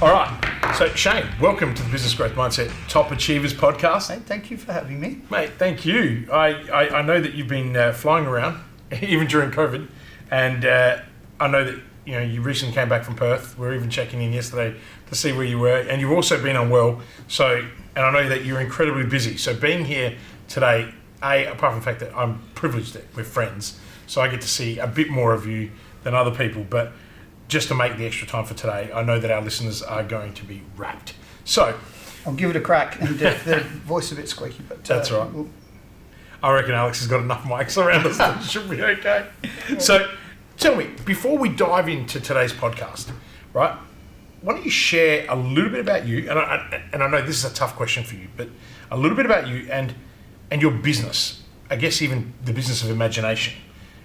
All right. So, Shane, welcome to the Business Growth Mindset Top Achievers podcast. Hey, thank you for having me. Mate, thank you. I know that you've been flying around, even during COVID, and I know that you recently came back from Perth. We were even checking in yesterday to see where you were, and you've also been unwell. So, and I know that you're incredibly busy. So being here today, apart from the fact that I'm privileged that we're friends, so I get to see a bit more of you than other people, but just to make the extra time for today, I know that our listeners are going to be rapt. So I'll give it a crack, and the voice is a bit squeaky, but that's right. I reckon Alex has got enough mics around us that it should be okay. So tell me, before we dive into today's podcast, right, why don't you share a little bit about you, and I know this is a tough question for you, but a little bit about you and your business, I guess even the business of imagination,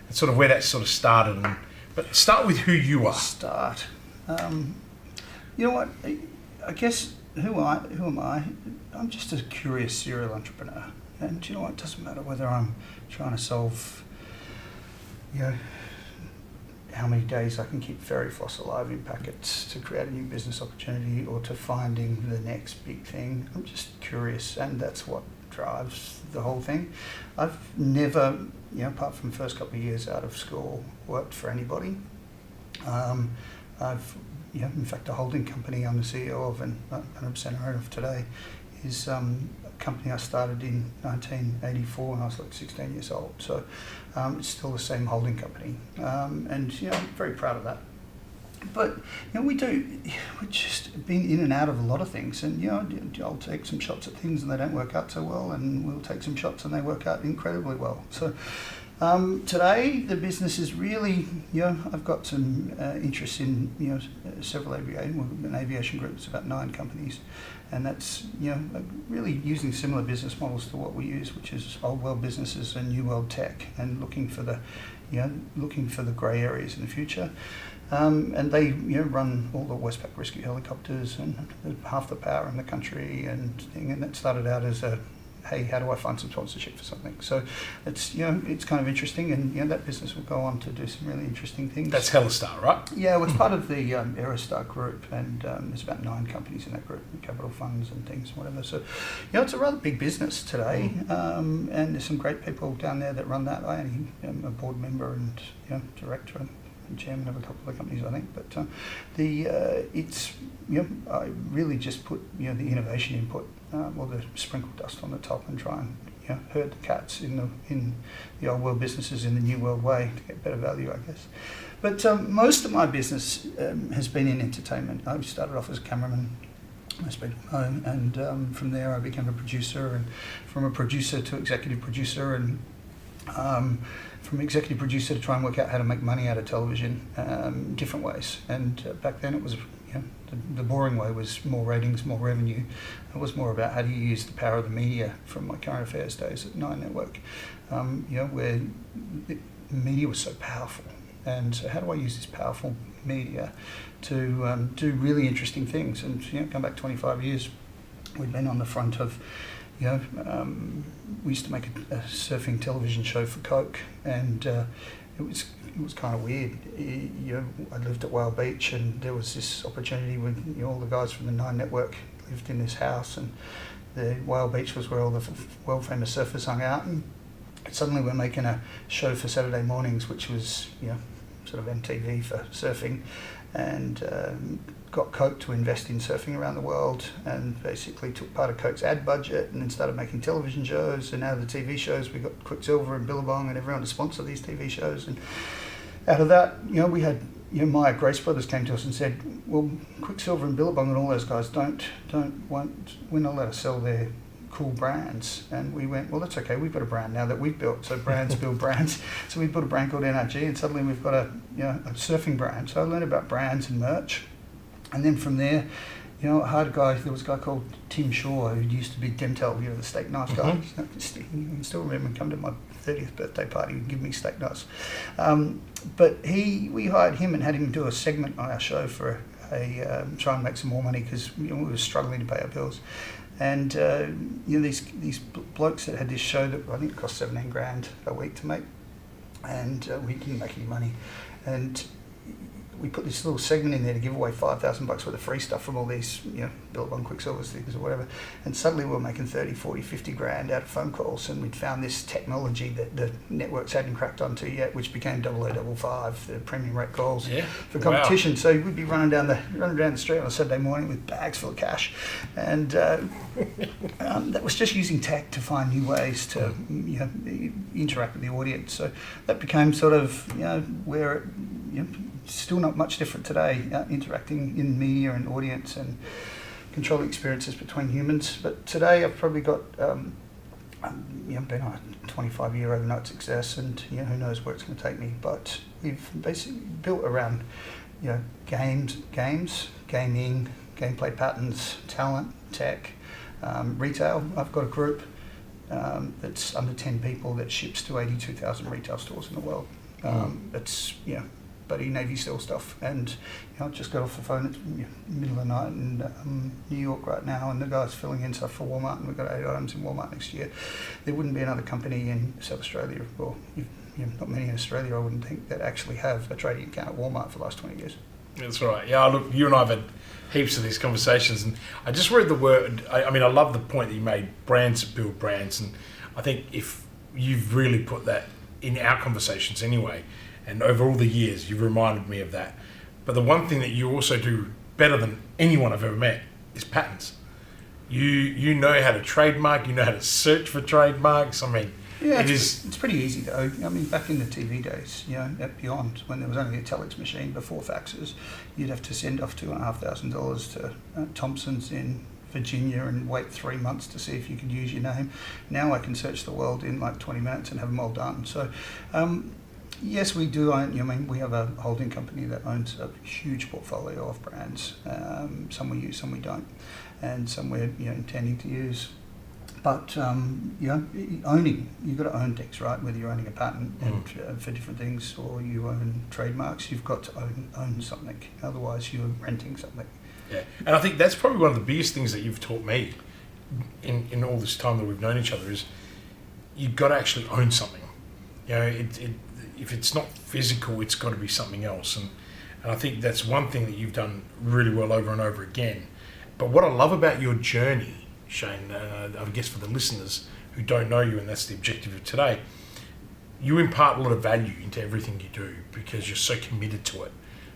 and sort of where that sort of started. But start with who you are. You know what? I guess who am I? I'm just a curious serial entrepreneur, and you know what? It doesn't matter whether I'm trying to solve, how many days I can keep fairy floss alive in packets to create a new business opportunity, or to finding the next big thing. I'm just curious, and that's what drives the whole thing. I've never, apart from the first couple of years out of school, worked for anybody. I've, in fact, a holding company I'm the CEO of and 100% owner of today is a company I started in 1984 when I was like 16 years old. So it's still the same holding company, and I'm very proud of that. But we've just been in and out of a lot of things, and I'll take some shots at things and they don't work out so well, and we'll take some shots and they work out incredibly well. So today the business is really, I've got some interest in several aviation groups, about 9 companies, and that's really using similar business models to what we use, which is old world businesses and new world tech, and looking for the grey areas in the future. And they run all the Westpac rescue helicopters and half the power in the country and thing. And that started out as hey, how do I find some sponsorship for something? So it's it's kind of interesting, and that business will go on to do some really interesting things. That's Hellastar, right? Yeah, well, it's part of the Aerostar group, and there's about 9 companies in that group, capital funds and things, whatever. So it's a rather big business today, and there's some great people down there that run that. I only am a board member and director and chairman of a couple of companies, I think, but it's I really just put the innovation input, or the sprinkle dust on the top, and try and herd the cats in the old world businesses in the new world way to get better value, I guess. But most of my business has been in entertainment. I started off as a cameraman. I spent home, and from there I became a producer, and from a producer to executive producer, and from executive producer to try and work out how to make money out of television, different ways. And back then it was, the boring way was more ratings, more revenue. It was more about how do you use the power of the media, from my current affairs days at 9 Network, where the media was so powerful. And so how do I use this powerful media to do really interesting things? And come back 25 years, we've been on the front of we used to make a surfing television show for Coke, and it was kind of weird. I lived at Whale Beach, and there was this opportunity when all the guys from the 9 Network lived in this house, and the Whale Beach was where all the world famous surfers hung out, and suddenly we're making a show for Saturday mornings, which was sort of MTV for surfing, and got Coke to invest in surfing around the world, and basically took part of Coke's ad budget and then started making television shows. And out of the TV shows, we got Quicksilver and Billabong and everyone to sponsor these TV shows. And out of that, we had Maya Grace Brothers came to us and said, well, Quicksilver and Billabong and all those guys we're not allowed to sell their cool brands. And we went, well, that's okay, we've got a brand now that we've built, so brands build brands. So we built a brand called NRG, and suddenly we've got a surfing brand. So I learned about brands and merch. And then from there, there was a guy called Tim Shaw, who used to be Dental, the steak knife guy. You can still remember him come to my 30th birthday party and give me steak knives. But we hired him and had him do a segment on our show for try and make some more money, because we were struggling to pay our bills. And these blokes that had this show that I think it cost $17,000 a week to make, and we didn't make any money. And we put this little segment in there to give away $5,000 worth of free stuff from all these, Billabong Quicksilvers things or whatever. And suddenly we were making 30, 40, 50 grand out of phone calls, and we'd found this technology that the networks hadn't cracked onto yet, which became 0055, the premium rate calls for competition. Wow. So we'd be running down the street on a Saturday morning with bags full of cash, and that was just using tech to find new ways to interact with the audience. So that became sort of where still not much different today, interacting in media and audience and controlling experiences between humans. But today I've probably got been on a 25-year overnight success, and who knows where it's going to take me. But we've basically built around games, gaming, gameplay patterns, talent, tech, retail. I've got a group that's under 10 people that ships to 82,000 retail stores in the world. It's buddy Navy SEAL stuff, and I just got off the phone at the middle of the night in New York right now, and the guy's filling in stuff for Walmart, and we've got 8 items in Walmart next year. There wouldn't be another company in South Australia, or not many in Australia, I wouldn't think, that actually have a trading account at Walmart for the last 20 years. That's right. Yeah, look, you and I have had heaps of these conversations, and I just read the word. I mean, I love the point that you made, brands that build brands, and I think if you've really put that in our conversations anyway, and over all the years, you've reminded me of that. But the one thing that you also do better than anyone I've ever met is patents. You know how to trademark, you know how to search for trademarks. I mean, it's pretty easy though. I mean, back in the TV days, at Beyond, when there was only a telex machine before faxes, you'd have to send off $2,500 to Thompson's in Virginia and wait 3 months to see if you could use your name. Now I can search the world in like 20 minutes and have them all done. So, yes, we do own, we have a holding company that owns a huge portfolio of brands. Some we use, some we don't, and some we're intending to use. But owning, you've got to own things, right? Whether you're owning a patent and, for different things, or you own trademarks, you've got to own something. Otherwise, you're renting something. Yeah, and I think that's probably one of the biggest things that you've taught me in all this time that we've known each other is you've got to actually own something. If it's not physical, it's got to be something else. And I think that's one thing that you've done really well over and over again. But what I love about your journey, Shane, I guess for the listeners who don't know you, and that's the objective of today, you impart a lot of value into everything you do because you're so committed to it,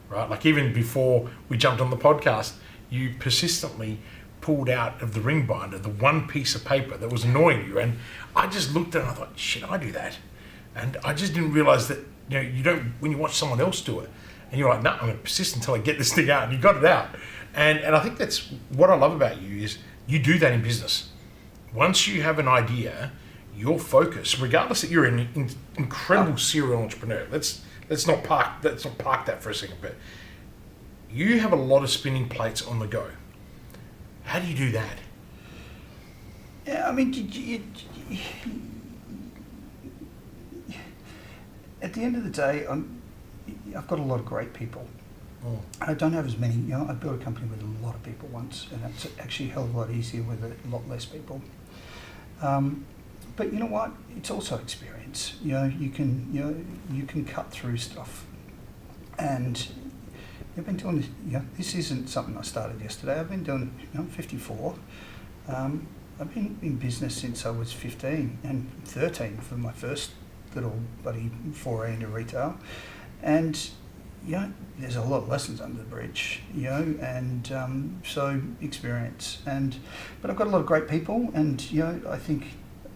right? Like even before we jumped on the podcast, you persistently pulled out of the ring binder the one piece of paper that was annoying you. And I just looked at it and I thought, shit, I do that. And I just didn't realise that, you don't, when you watch someone else do it, and you're like, no, I'm going to persist until I get this thing out, and you got it out. And I think that's what I love about you is you do that in business. Once you have an idea, your focus, regardless that you're an incredible serial entrepreneur, let's not park that for a second, but you have a lot of spinning plates on the go. How do you do that? Yeah, I mean, at the end of the day, I've got a lot of great people. I don't have as many, I built a company with a lot of people once, and that's actually a hell of a lot easier with a lot less people. But you know what? It's also experience. You can cut through stuff. And I've been doing this, this isn't something I started yesterday. I've been doing, I'm 54. I've been in business since I was 15 and 13 for my first little buddy foray into retail. And there's a lot of lessons under the bridge, and so experience. But I've got a lot of great people, and I think,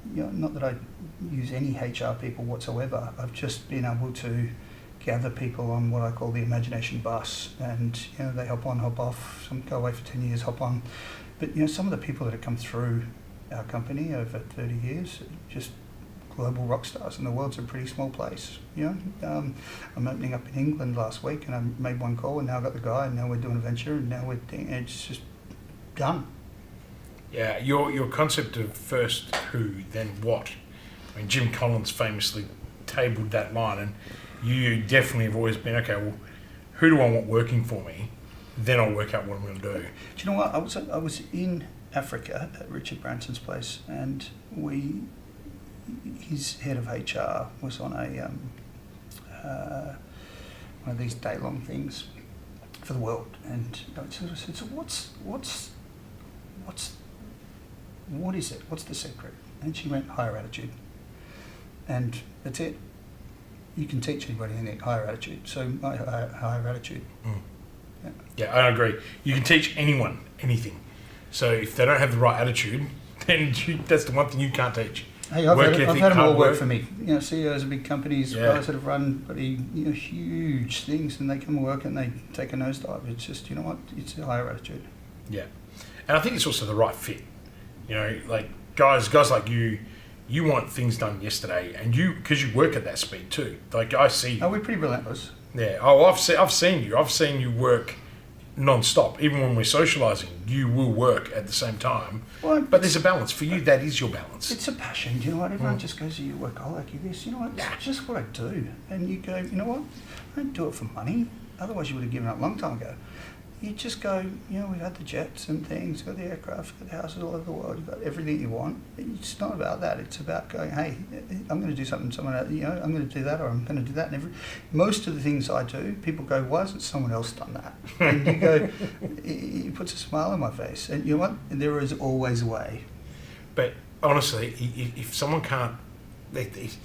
not that I use any HR people whatsoever. I've just been able to gather people on what I call the imagination bus, and they hop on, hop off. Some go away for 10 years, hop on. But some of the people that have come through our company over 30 years, just global rock stars, and the world's a pretty small place. I'm opening up in England last week, and I made one call, and now I've got the guy, and now we're doing a venture, and now it's just done. Yeah, your concept of first who, then what. I mean, Jim Collins famously tabled that line, and you definitely have always been, okay, well, who do I want working for me? Then I'll work out what I'm going to do. Do you know what? I was in Africa at Richard Branson's place, and his head of HR was on one of these day-long things for the world. And I sort of said, so what is it? What's the secret? And she went, higher attitude. And that's it. You can teach anybody anything, higher attitude. So higher attitude. Yeah, I agree. You can teach anyone anything. So if they don't have the right attitude, then that's the one thing you can't teach. Hey, I've had them all work for me. CEOs of big companies, guys that have run huge things, and they come and work and they take a nosedive. It's just, you know what? It's a higher attitude. Yeah, and I think it's also the right fit. Like guys like you want things done yesterday, and because you work at that speed too. Like I see. Oh, we're pretty relentless. Yeah. Oh, I've seen you. I've seen you work non-stop. Even when we're socialising, you will work at the same time. Well, but there's a balance. For you, that is your balance. It's a passion. You know what? Everyone just goes, you workaholic, you this. You know what? It's just what I do. And you go, you know what? I don't do it for money. Otherwise you would have given up a long time ago. You just go, we've had the jets and things, you've got the aircraft, you've got the houses all over the world, you've got everything you want. It's not about that. It's about going, hey, I'm going to do something, I'm going to do that, or I'm going to do that. And most of the things I do, people go, why hasn't someone else done that? And you go, it puts a smile on my face. And you know what? There is always a way. But honestly, if someone can't, if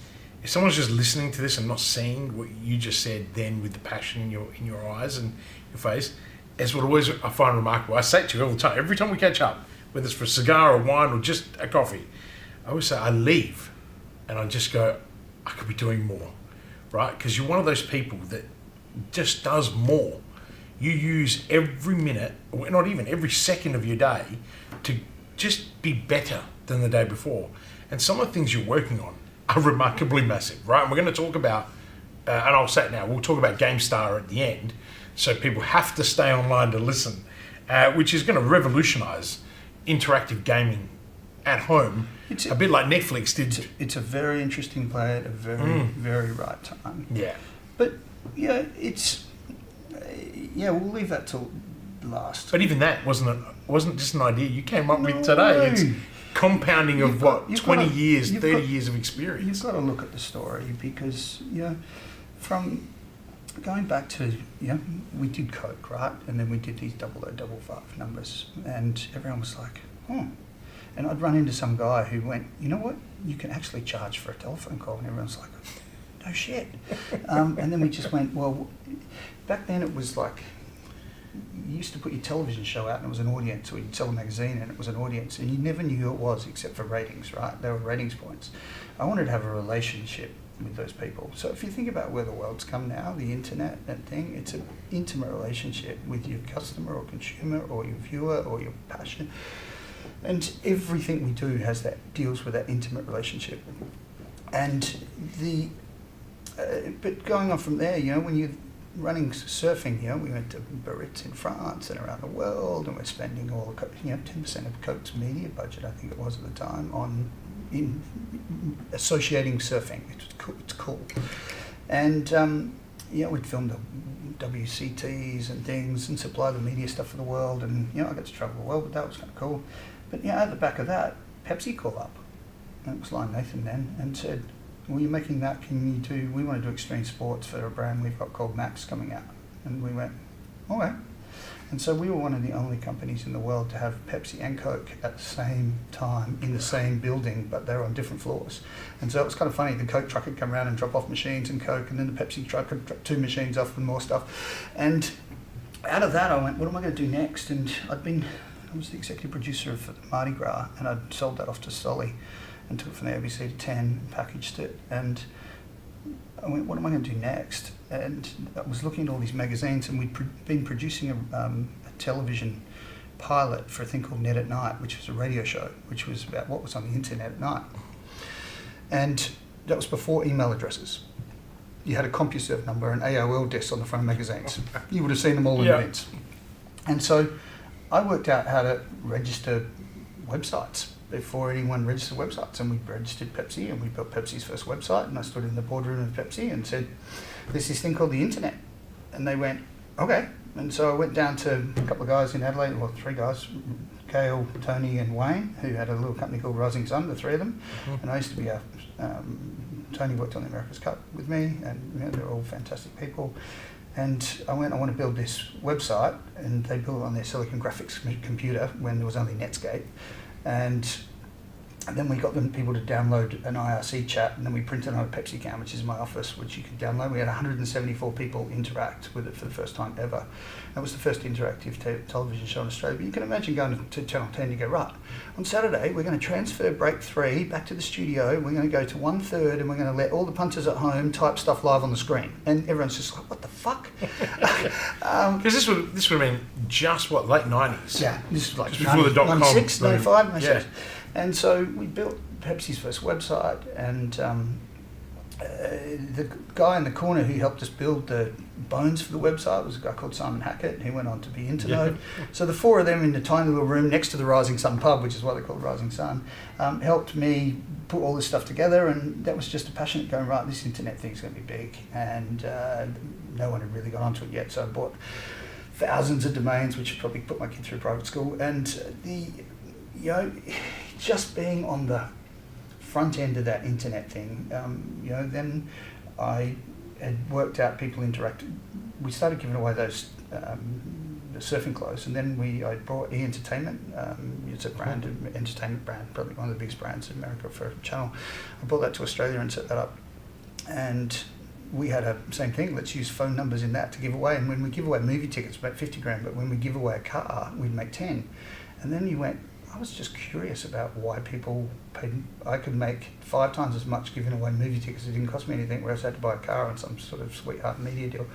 someone's just listening to this and not seeing what you just said then with the passion in your eyes and your face, it's what I find remarkable. I say it to you all the time. Every time we catch up, whether it's for a cigar or wine or just a coffee, I always say I leave and I just go, I could be doing more, right? Because you're one of those people that just does more. You use every minute, or not even every second of your day, to just be better than the day before. And some of the things you're working on are remarkably massive, right? And we're going to talk about, and I'll say it now, we'll talk about GameStar at the end. So people have to stay online to listen, which is going to revolutionise interactive gaming at home, a bit like Netflix did. It's a very interesting play at a very, very right time. Yeah. But, we'll leave that till last. But even that wasn't just an idea you came up with today. It's compounding of 20 years, 30 years of experience. You've got to look at the story because, from going back to, we did Coke, right? And then we did these 0055 numbers, and everyone was like, And I'd run into some guy who went, you know what? You can actually charge for a telephone call. And everyone's like, no shit. And then we just went, well, back then it was like, you used to put your television show out and it was an audience, or you'd sell a magazine and it was an audience, and you never knew who it was except for ratings, right? There were ratings points. I wanted to have a relationship with those people. So if you think about where the world's come now, the internet and thing, it's an intimate relationship with your customer or consumer or your viewer or your passion. And everything we do deals with that intimate relationship. And but going on from there, when you're running surfing, we went to Biarritz in France and around the world, and we're spending 10% of Coke's media budget, I think it was at the time, in associating surfing. It's cool. And we'd film the WCTs and things and supply the media stuff for the world, and I got to travel the world, but that was kind of cool. But at the back of that, Pepsi called up, and it was Lion Nathan then, and said, well, you're making that, we want to do extreme sports for a brand we've got called Max coming out. And we went, okay. And so we were one of the only companies in the world to have Pepsi and Coke at the same time in the same building, but they're on different floors. And so it was kind of funny. The Coke truck would come around and drop off machines and Coke, and then the Pepsi truck would drop 2 machines off and more stuff. And out of that, I went, what am I going to do next? And I was the executive producer for the Mardi Gras, and I'd sold that off to Solly and took it from the ABC to 10 and packaged it. And I went, what am I going to do next? And I was looking at all these magazines, and we'd been producing a television pilot for a thing called Net at Night, which was a radio show, which was about what was on the internet at night. And that was before email addresses. You had a CompuServe number and AOL discs on the front of magazines. You would have seen them all in minutes. And so I worked out how to register websites before anyone registered websites, and we registered Pepsi, and we built Pepsi's first website, and I stood in the boardroom of Pepsi and said, there's this thing called the internet. And they went, okay. And so I went down to a couple of guys in Adelaide, 3 guys, Gail, Tony and Wayne, who had a little company called Rising Sun, the 3 of them. And I used to be Tony worked on the America's Cup with me, and they're all fantastic people. And I went, I want to build this website, and they built it on their Silicon Graphics computer when there was only Netscape. And then we got them people to download an IRC chat, and then we printed on a Pepsi can, which is my office, which you could download. We had 174 people interact with it for the first time ever. That was the first interactive television show in Australia. But you can imagine going to Channel 10, you go, right, on Saturday, we're going to transfer break 3 back to the studio. We're going to go to 1/3, and we're going to let all the punters at home type stuff live on the screen. And everyone's just like, what the fuck? Because this would have been just, what, late 90s? Yeah, this was like just before the dot-com 96, boom. 95, 96. Yeah. And so we built Pepsi's first website, and the guy in the corner who helped us build the bones for the website was a guy called Simon Hackett, who went on to be Internode. Yeah. So the 4 of them in the tiny little room next to the Rising Sun pub, which is why they call it Rising Sun, helped me put all this stuff together, and that was just a passionate going, right, this internet thing's going to be big, and no one had really got onto it yet, so I bought thousands of domains, which probably put my kid through private school, and just being on the front end of that internet thing, then I had worked out people interacted. We started giving away those the surfing clothes, and then I brought Entertainment. It's a brand, an entertainment brand, probably one of the biggest brands in America for a channel. I brought that to Australia and set that up, and we had a same thing. Let's use phone numbers in that to give away. And when we give away movie tickets, about 50 grand, but when we give away a car, we'd make 10. And then you went, I was just curious about why people paid. I could make 5 times as much giving away movie tickets. It didn't cost me anything, whereas I had to buy a car and some sort of sweetheart media deal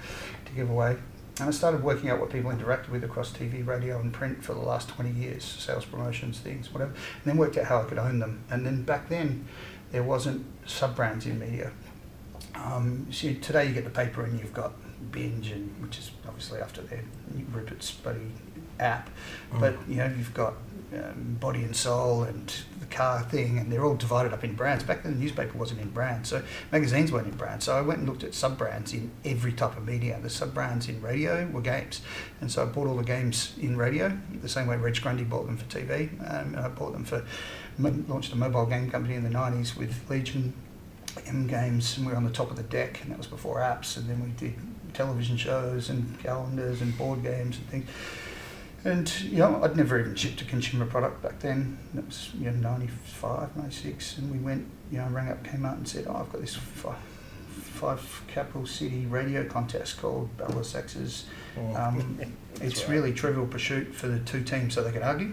to give away. And I started working out what people interacted with across TV, radio and print for the last 20 years, sales, promotions, things, whatever, and then worked out how I could own them. And then back then, there wasn't sub-brands in media. So today you get the paper and you've got Binge, and which is obviously after their Rupert's bloody app, but you've got Body and Soul and the car thing, and they're all divided up in brands. Back then the newspaper wasn't in brands, so magazines weren't in brands. So I went and looked at sub-brands in every type of media. The sub-brands in radio were games, and so I bought all the games in radio, the same way Reg Grundy bought them for TV, and I bought them launched a mobile game company in the 90s with Legion M Games, and we were on the top of the deck, and that was before apps, and then we did television shows and calendars and board games and things. And, I'd never even shipped a consumer product back then. That was, 95, 96. And we went, rang up Kmart and said, I've got this five capital city radio contest called Battle of Sexes. It's really Trivial Pursuit for the 2 teams so they could argue.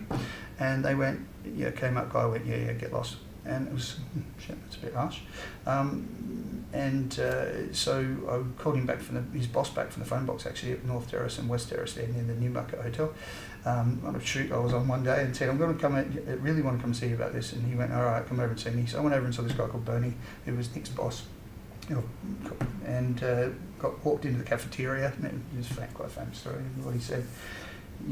And they went, Kmart guy went, yeah, get lost. And it was, shit, that's a bit harsh. So I called him back his boss back from the phone box actually at North Terrace and West Terrace there near the Newmarket Hotel. On a shoot I was on one day and said, I'm going to come in, I really want to come see you about this. And he went, all right, come over and see me. So I went over and saw this guy called Bernie, who was Nick's boss. And walked into the cafeteria. It was quite a famous story. What he said,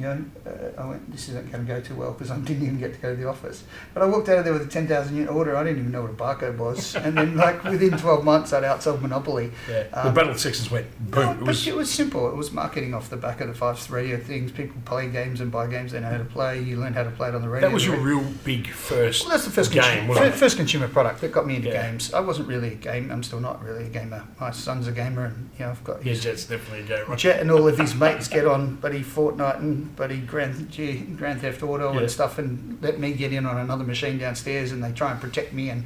I went, this isn't going to go too well because I didn't even get to go to the office. But I walked out of there with a 10,000 unit order. I didn't even know what a barcode was. And then, within 12 months, I'd outsold Monopoly. Yeah. The Battle of Sexes went boom. No, it was simple. It was marketing off the back of the 5 radio things. People play games and buy games. They know how to play. You learn how to play it on the radio. That was your real big first. Well, that's the first game. First consumer product that got me into games. I wasn't really a gamer. I'm still not really a gamer. My son's a gamer, and I've got Jet's definitely a gamer. Jet and all of his mates get on buddy Fortnite and buddy Grand Theft Auto and stuff, and let me get in on another machine downstairs, and they try and protect me and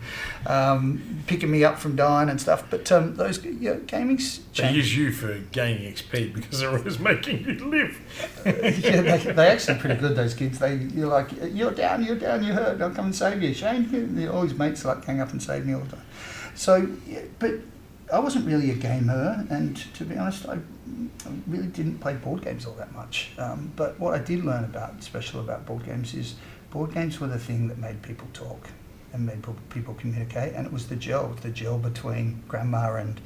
picking me up from dying and stuff. But those gaming's changed. They use you for gaining XP because they're always making you live. They actually pretty good, those kids. You're like, you're down, you're hurt, I'll come and save you. Shane, all his mates hang up and save me all the time. So, but I wasn't really a gamer, and to be honest, I really didn't play board games all that much. But what I did learn special about board games is board games were the thing that made people talk and made people communicate, and it was the gel between grandma and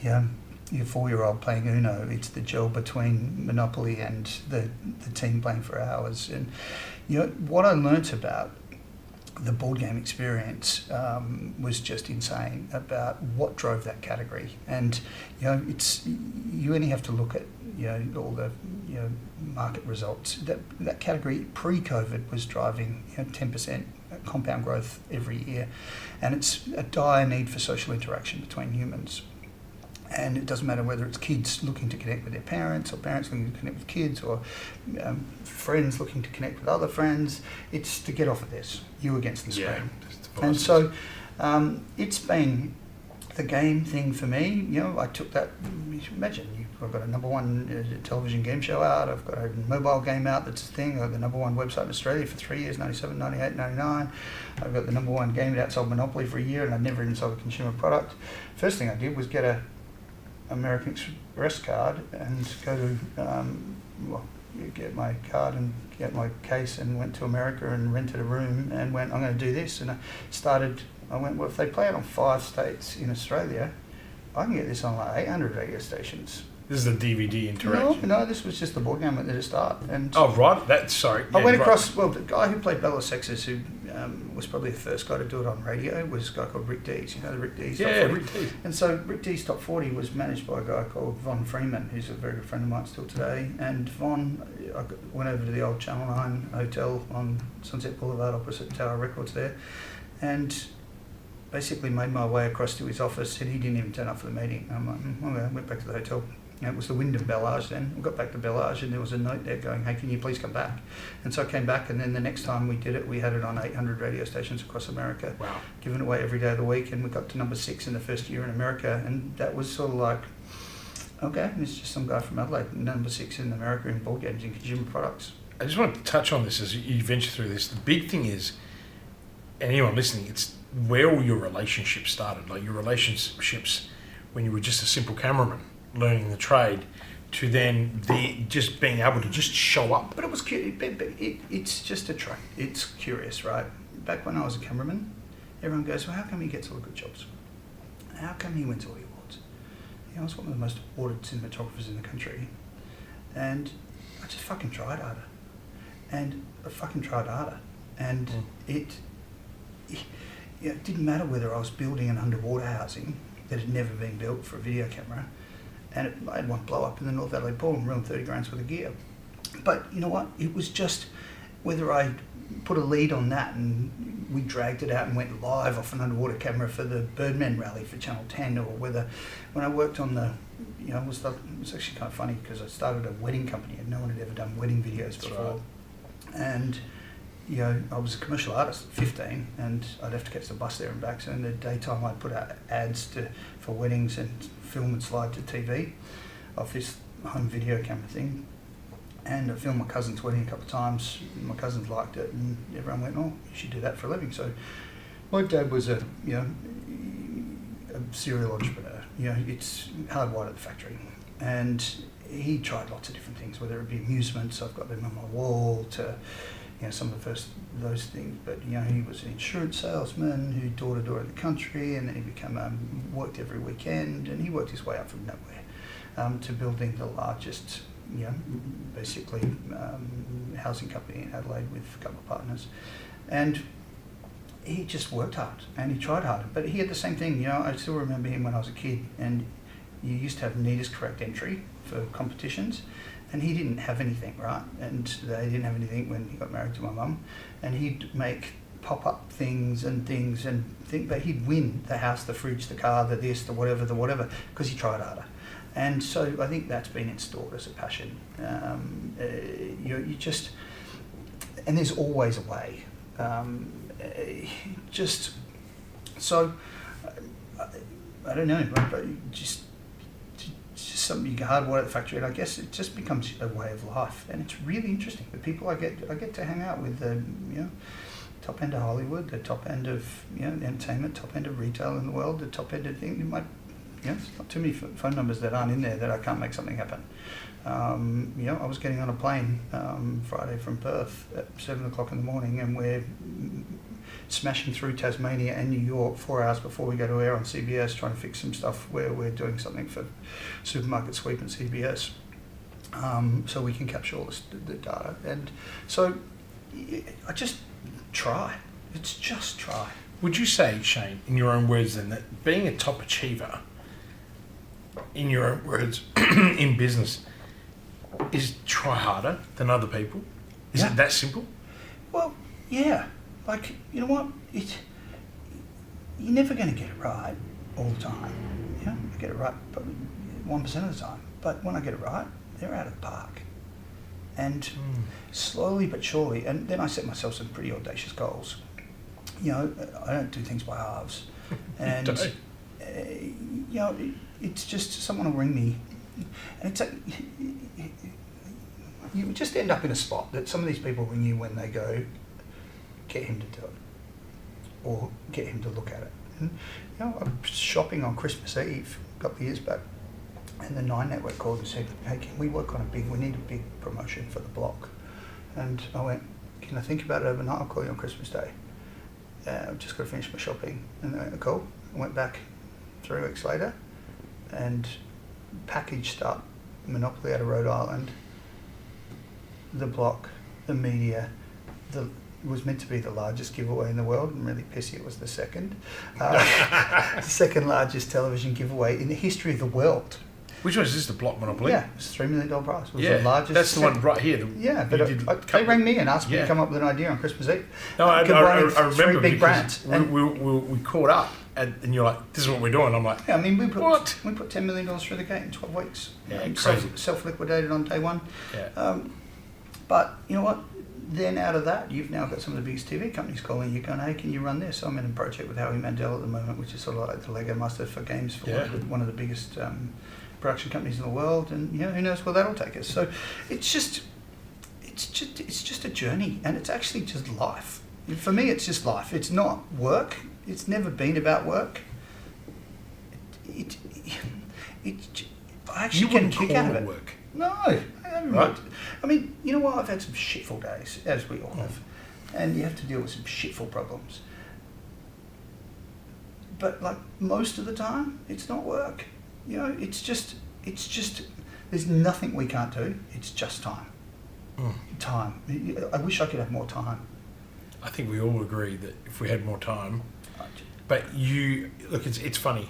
your 4-year-old playing Uno. It's the gel between Monopoly and the team playing for hours. And what I learnt about the board game experience was just insane about what drove that category. And you only have to look at all the market results. That category pre-COVID was driving 10% compound growth every year, and it's a dire need for social interaction between humans. And it doesn't matter whether it's kids looking to connect with their parents, or parents looking to connect with kids, or friends looking to connect with other friends. It's to get off of this, you against the screen. And so it's been the game thing for me. You know, I took that. Imagine, I've got a #1 television game show out. I've got a mobile game out that's a thing. I've got the #1 website in Australia for 3 years, 97, 98, 99. I've got the #1 game that outsold Monopoly for a year, and I'd never even sold a consumer product. First thing I did was get a American Express card and go to get my card and get my case, and went to America and rented a room and went, I'm going to do this. And I went, well, if they play it on 5 states in Australia, I can get this on like 800 radio stations. This is the DVD interaction. No, this was just the board game at the start. And oh, right. Sorry. I went across, well, the guy who played Bella Sexes, who was probably the first guy to do it on radio, was a guy called Rick Dees. You know the Rick Dees? Yeah, Rick Dees. And so Rick Dees Top 40 was managed by a guy called Von Freeman, who's a very good friend of mine still today. And Von, I went over to the old Channel 9 hotel on Sunset Boulevard opposite Tower Records there, and basically made my way across to his office, and he didn't even turn up for the meeting. I'm like, okay, I went back to the hotel. It was the Wyndham Bellage then. I got back to Bellage, and there was a note there going, hey, can you please come back? And so I came back, and then the next time we did it, we had it on 800 radio stations across America. Wow. Given away every day of the week, and we got to #6 in the first year in America, and that was sort of like, okay, it's just some guy from Adelaide, #6 in America in board games and consumer products. I just want to touch on this as you venture through this. The big thing is, and anyone listening, it's where all your relationships started, like your relationships when you were just a simple cameraman learning the trade, to then just being able to just show up. But it was it's just a trait. It's curious, right? Back when I was a cameraman, everyone goes, well, how come he gets all the good jobs? How come he wins all the awards? You know, I was one of the most awarded cinematographers in the country, and I just fucking tried harder. And it didn't matter whether I was building an underwater housing that had never been built for a video camera, and I had one blow up in the North Adelaide pool and ruined 30 grand's worth of gear. But you know what? It was just whether I put a lead on that and we dragged it out and went live off an underwater camera for the Birdmen rally for Channel 10, or whether when I worked on the, you know, it was actually kind of funny because I started a wedding company and no one had ever done wedding videos before. Right. And you know, I was a commercial artist at 15, and I'd have to catch the bus there and back. So in the daytime, I'd put out ads for weddings and film and slide to TV off this home video camera thing. And I filmed my cousin's wedding a couple of times. My cousins liked it, and everyone went, "Oh, you should do that for a living." So my dad was a serial entrepreneur. You know, it's hardwired at the factory, and he tried lots of different things, whether it be amusements. I've got them on my wall, to some of the first those things. But he was an insurance salesman who door to door in the country, and then he became worked every weekend, and he worked his way up from nowhere to building the largest, basically housing company in Adelaide with a couple of partners. And he just worked hard and he tried hard, but he had the same thing. I still remember him when I was a kid, and you used to have neatest correct entry for competitions, and he didn't have anything, right? And they didn't have anything when he got married to my mum, and he'd make pop-up things, but he'd win the house, the fridge, the car, the this, the whatever, because he tried harder. And so I think that's been installed as a passion. You just, and there's always a way. So I don't know, but just something you can hardwire at the factory, and I guess it just becomes a way of life, and it's really interesting. The people I get to hang out with, top end of Hollywood, the top end of entertainment, top end of retail in the world, the top end of things. There's not too many phone numbers that aren't in there that I can't make something happen. I was getting on a plane Friday from Perth at 7 o'clock in the morning, and we're smashing through Tasmania and New York 4 hours before we go to air on CBS, trying to fix some stuff where we're doing something for Supermarket Sweep and CBS, so we can capture all the data. And so I just try. It's just try. Would you say, Shane, in your own words then, that being a top achiever, in your own words, in business, is try harder than other people? Is it that simple? Well, yeah. Like, you know what? You're never going to get it right all the time. You get it right probably 1% of the time. But when I get it right, they're out of the park. And slowly but surely, and then I set myself some pretty audacious goals. You know, I don't do things by halves. And, you know, it's just someone will ring me. And it's you just end up in a spot that some of these people ring you when they go, get him to do it. Or get him to look at it. And, you know, I was shopping on Christmas Eve a couple of years back. And the Nine Network called and said, hey, can we work on we need a big promotion for the block. And I went, can I think about it overnight? I'll call you on Christmas Day. I've just got to finish my shopping. And they went, cool. I went back 3 weeks later and packaged up Monopoly out of Rhode Island, the block, the media, it was meant to be the largest giveaway in the world. I'm really pissy it was the second. The second largest television giveaway in the history of the world. Which one is this, the block Monopoly? Yeah, it's a $3 million prize. It was the largest. That's the one right here. They rang me and asked me to come up with an idea on Christmas Eve. No, I remember three big brands. We caught up, and you're like, "This is what we're doing." I'm like, "Yeah, I mean, we put what? We put $10 million through the gate in 12 weeks. Yeah, crazy. Self-liquidated on day one. Yeah. But you know what? Then out of that, you've now got some of the biggest TV companies calling you, going, "Hey, can you run this?" I'm in a project with Harvey at the moment, which is sort of like the Lego Master for games for one of the biggest production companies in the world, and you know, who knows where that'll take us. So it's just a journey, and it's actually just life. For me, it's just life. It's not work. It's never been about work. I actually get a kick out of it. Work. No, I haven't. Right. I mean, you know what? I've had some shitful days, as we all have, and you have to deal with some shitful problems. But like most of the time, it's not work. You know, it's just. There's nothing we can't do. It's just time. Time. I wish I could have more time. I think we all agree that if we had more time. But it's funny.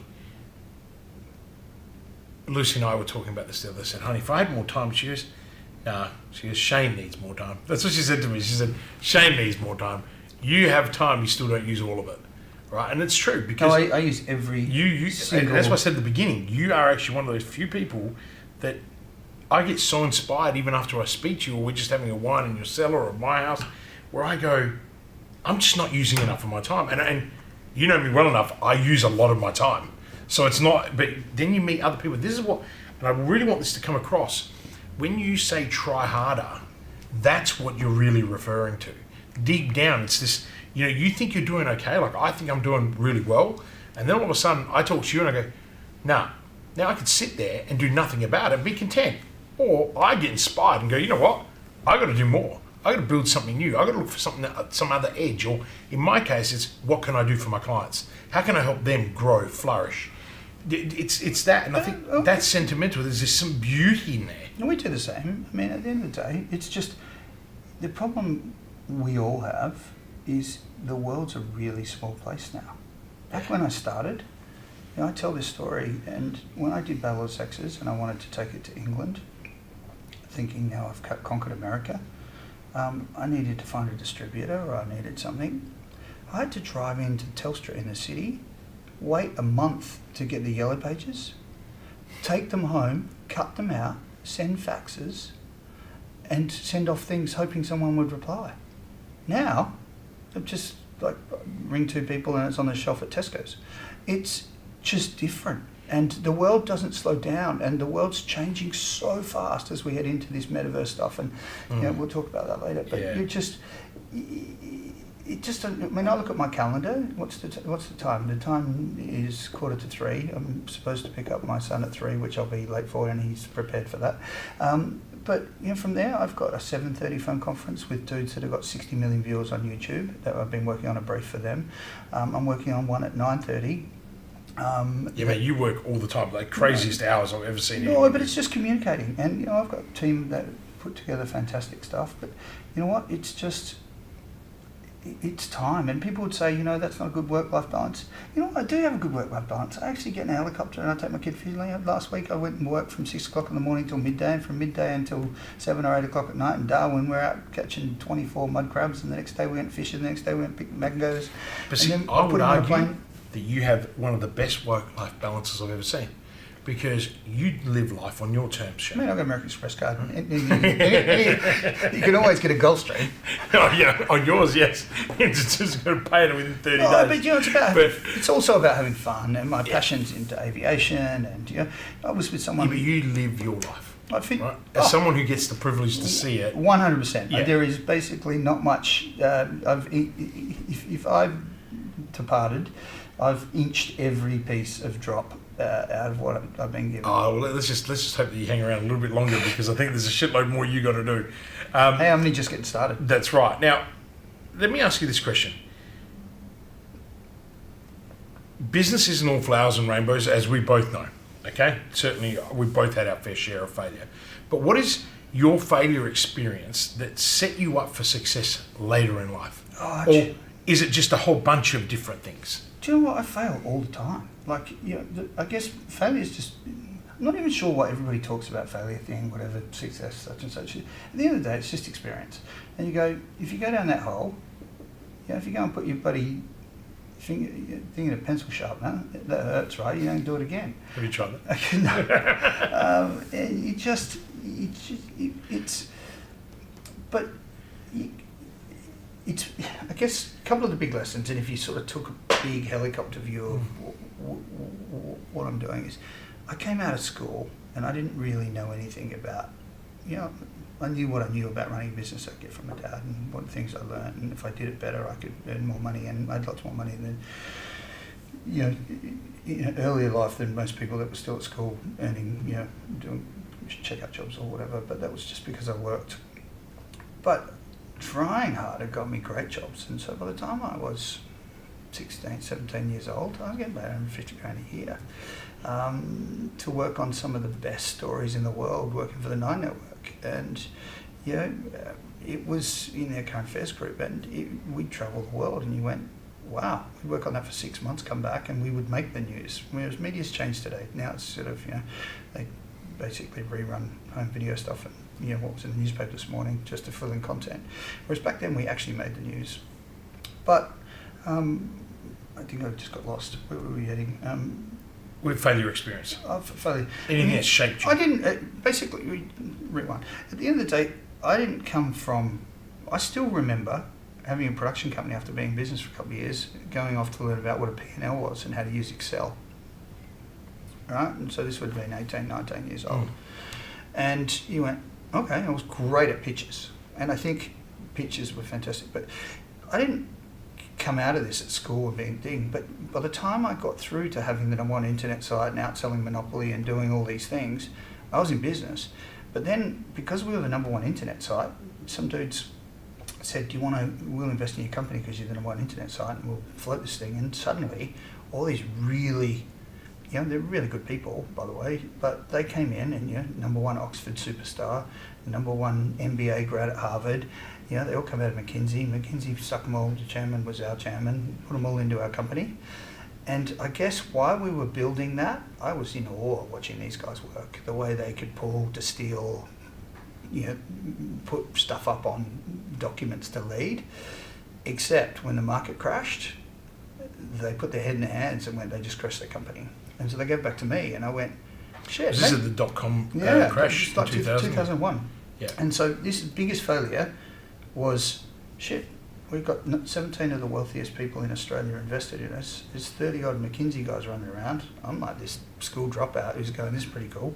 Lucy and I were talking about this the other day. I said, honey, if I had more time, she goes, nah. She goes, Shane needs more time. That's what she said to me. She said, Shane needs more time. You have time, you still don't use all of it. Right? And it's true because I use every single... And that's what I said at the beginning. You are actually one of those few people that I get so inspired even after I speak to you, or we're just having a wine in your cellar or at my house, where I go, I'm just not using enough of my time. And you know me well enough, I use a lot of my time. So it's not, but then you meet other people. This is what, and I really want this to come across. When you say try harder, that's what you're really referring to. Deep down, it's this, you know, you think you're doing okay, like I think I'm doing really well, and then all of a sudden I talk to you and I go, nah, now I could sit there and do nothing about it and be content. Or I get inspired and go, you know what, I got to do more. I got to build something new. I got to look for something, some other edge. Or in my case, it's what can I do for my clients? How can I help them grow, flourish? It's that, and I think that's sentimental. There's just some beauty in there. And we do the same. I mean, at the end of the day, it's just the problem we all have is the world's a really small place now. Back when I started, you know, I tell this story, and when I did Battle of the Sexes and I wanted to take it to England, thinking now I've conquered America, I needed to find a distributor or I needed something. I had to drive into Telstra in the city, wait a month to get the yellow pages, take them home, cut them out, send faxes, and send off things hoping someone would reply. Now, I just like ring 2 people and it's on the shelf at Tesco's. It's just different. And the world doesn't slow down, and the world's changing so fast as we head into this metaverse stuff. And you know, we'll talk about that later. But I mean, I look at my calendar. What's the time? The time is 2:45. I'm supposed to pick up my son at 3, which I'll be late for, and he's prepared for that. But you know, from there, I've got a 7:30 phone conference with dudes that have got 60 million viewers on YouTube. That I've been working on a brief for them. I'm working on one at 9:30. Mate, you work all the time, like craziest hours I've ever seen. No, but it's just communicating, and you know, I've got a team that put together fantastic stuff. But you know what? It's just. It's time, and people would say, you know, that's not a good work-life balance. You know, I do have a good work-life balance. I actually get in a helicopter and I take my kid fishing. Last week I went and worked from 6 o'clock in the morning till midday, and from midday until 7 or 8 o'clock at night in Darwin. We're out catching 24 mud crabs, and the next day we went fishing, the next day we went picking mangoes. But see, I would argue that you have one of the best work-life balances I've ever seen. because you live life on your terms, I Shane. mean, I've got an American Express card. You can always get a Gulfstream. Oh, yeah, on yours, yes. It's just going to pay it within 30 days. But you know, it's also about having fun, and my passion's into aviation, and you know, I was with someone. Yeah, but you live your life. I think, right? As someone who gets the privilege to see it. 100%. Yeah. There is basically not much. If I've departed, I've inched every piece of drop out of what I've been given. Oh, well, let's just hope that you hang around a little bit longer, because I think there's a shitload more you got to do. Hey, I'm only just getting started. That's right. Now, let me ask you this question. Business isn't all flowers and rainbows, as we both know. Okay? Certainly, we both had our fair share of failure. But what is your failure experience that set you up for success later in life? Or is it just a whole bunch of different things? Do you know what? I fail all the time. Like, you know, I guess failure is just. I'm not even sure what everybody talks about failure thing, whatever, success, such and such. At the end of the day, it's just experience. And you go, if you go down that hole, you know, if you go and put your buddy thing in a pencil sharpener, that hurts, right? You don't do it again. Have you tried that? No. And it's, I guess, a couple of the big lessons, and if you sort of took a big helicopter view of what I'm doing is, I came out of school and I didn't really know anything about, you know, I knew what I knew about running a business I'd get from my dad and what things I learned, and if I did it better I could earn more money, and I had lots more money than, you know, in earlier life than most people that were still at school earning, you know, doing checkout jobs or whatever, but that was just because I worked. But trying harder got me great jobs, and so by the time I was 16, 17 years old, I was getting about 150 grand a year to work on some of the best stories in the world, working for the Nine Network. And, you know, it was in their current affairs group, and we'd travel the world, and you went, wow, we'd work on that for 6 months, come back, and we would make the news. Whereas media's changed today. Now it's sort of, you know, they basically rerun home video stuff and, you know, what was in the newspaper this morning just to fill in content. Whereas back then we actually made the news. But I think I just got lost. Where were we heading? With failure experience. Failure. Anything that shaped you. I didn't, basically, rewind. At the end of the day, I didn't come from, I still remember having a production company after being in business for a couple of years, going off to learn about what a P&L was and how to use Excel. Right? And so this would have been 18, 19 years old. And you went, okay, I was great at pictures. And I think pictures were fantastic. But I didn't come out of this at school and being a thing. But by the time I got through to having the number one internet site and outselling Monopoly and doing all these things, I was in business. But then, because we were the number one internet site, some dudes said, we'll invest in your company because you're the number one internet site and we'll float this thing. And suddenly, all these really, you know, they're really good people, by the way, but they came in and, you know, number one Oxford superstar, number one MBA grad at Harvard, you know, they all come out of McKinsey. McKinsey stuck them all, the chairman was our chairman, put them all into our company. And I guess while we were building that, I was in awe watching these guys work, the way they could pull, distill, you know, put stuff up on documents to lead, except when the market crashed, they put their head in their hands and went, they just crashed their company. And so they gave back to me, and I went, shit. This is the dot-com crash in 2001. Yeah. And so this biggest failure was, shit, we've got 17 of the wealthiest people in Australia invested in us. There's 30 odd McKinsey guys running around. I'm like this school dropout who's going, this is pretty cool.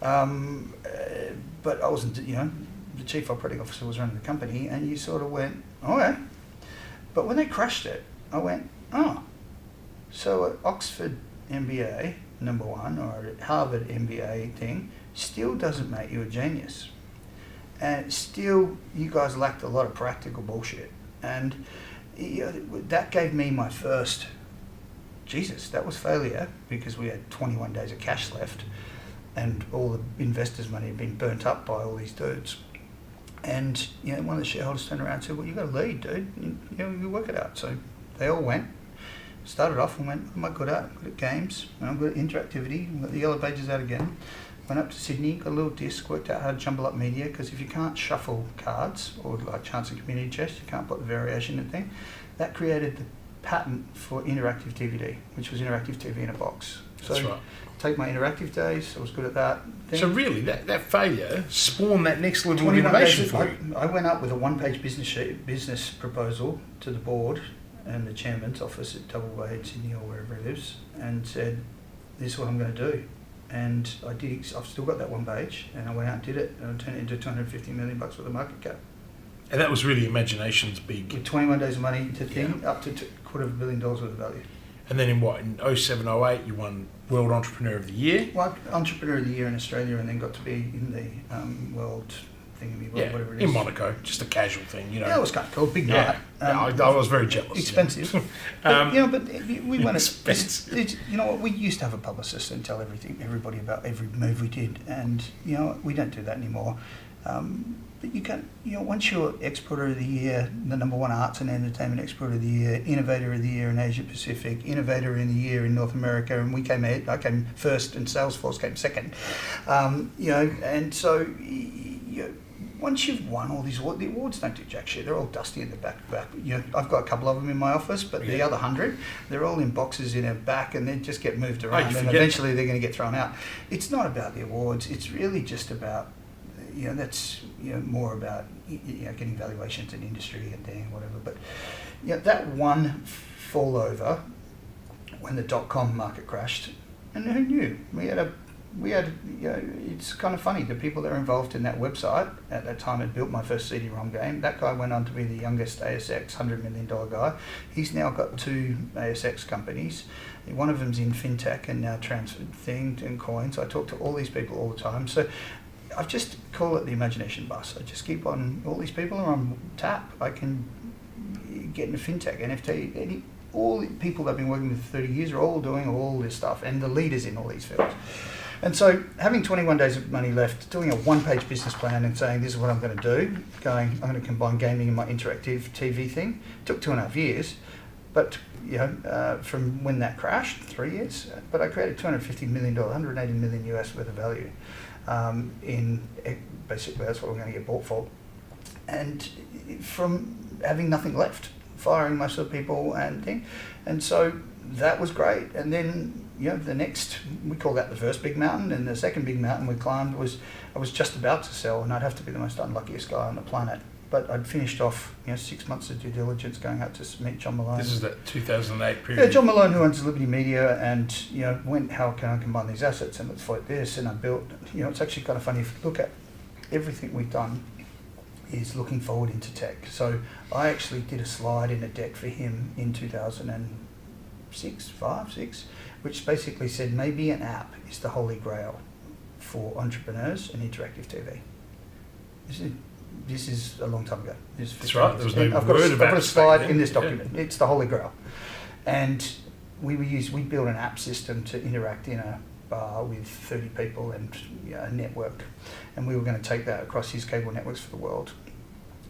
But I wasn't, you know, the chief operating officer was running the company, and you sort of went, okay. But when they crashed it, I went, oh, so at Oxford MBA, number one, or at Harvard MBA thing, still doesn't make you a genius. And still, you guys lacked a lot of practical bullshit. And you know, that gave me my first, Jesus, that was failure, because we had 21 days of cash left and all the investors' money had been burnt up by all these dudes. And you know, one of the shareholders turned around and said, well, you got to lead, dude. You know, you work it out. So they all went, started off and went, what am I good at? I'm good at games, I'm good at interactivity, got the yellow pages out again. Went up to Sydney, got a little disc, worked out how to jumble up media, because if you can't shuffle cards, or like chance and community chess, you can't put the variation in thing. That created patent for interactive DVD, which was interactive TV in a box. So That's right. take my interactive days, I was good at that. Then So really, that failure spawned that next level of 21 innovation days, for you. I went up with a one-page business proposal to the board and the chairman's office at Double Bay in Sydney or wherever he lives, and said, "This is what I'm going to do." And I did. I've still got that one page, and I went out and did it, and I turned it into $250 million worth of market cap. And that was really imagination's big. With 21 days of money to thing, up to $250 million worth of value. And then in 07, 08, you won World Entrepreneur of the Year. Well, Entrepreneur of the Year in Australia, and then got to be in the World Thingy, Yeah, whatever it is. in Monaco, just a casual thing, Yeah, it was kind of cool. Big Yeah, night. I was very jealous. Expensive. Yeah. But we went. Expensive. You know what? We used to have a publicist and tell everybody about every move we did, and we don't do that anymore. But you can, once you're Exporter of the Year, the #1 Arts and Entertainment Exporter of the Year, Innovator of the Year in Asia Pacific, Innovator in the Year in North America, and we came ahead. I came first, and Salesforce came second. And so once you've won all these awards, the awards don't do jack shit. They're all dusty in the back. I've got a couple of them in my office, but the other 100, they're all in boxes in a back, and they just get moved around, and eventually they're going to get thrown out. It's not about the awards. It's really just about, that's more about getting valuations in industry and whatever. But that one fall over when the .com market crashed, and who knew? We had it's kind of funny, the people that are involved in that website at that time had built my first CD-ROM game. That guy went on to be the youngest ASX $100 million guy. He's now got 2 ASX companies. One of them's in fintech and now transferred things and coins. I talk to all these people all the time. So I just call it the imagination bus. I just keep on, all these people are on tap. I can get into fintech, NFT, all the people that I've been working with for 30 years are all doing all this stuff, and the leaders in all these fields. And so having 21 days of money left, doing a one-page business plan and saying, this is what I'm going to do, I'm going to combine gaming and my interactive TV thing, took 2.5 years. But, from when that crashed, 3 years, but I created $250 million, $180 million US worth of value. Basically that's what we're going to get bought for. And from having nothing left, firing most of the people and so that was great. And then the next, we call that the first big mountain, and the second big mountain we climbed was, I was just about to sell, and I'd have to be the most unluckiest guy on the planet. But I'd finished off 6 months of due diligence going out to meet John Malone. This is that 2008 period. Yeah, John Malone, who owns Liberty Media, and went, how can I combine these assets, and let's float this, and I built. It's actually kind of funny if you look at everything we've done is looking forward into tech. So I actually did a slide in a deck for him in 2006, which basically said maybe an app is the holy grail for entrepreneurs and interactive TV. This is a long time ago. That's right. There was no I've word about it. I've got a slide in this document. Yeah. It's the holy grail. And we built an app system to interact in a bar with 30 people and a network. And we were going to take that across his cable networks for the world.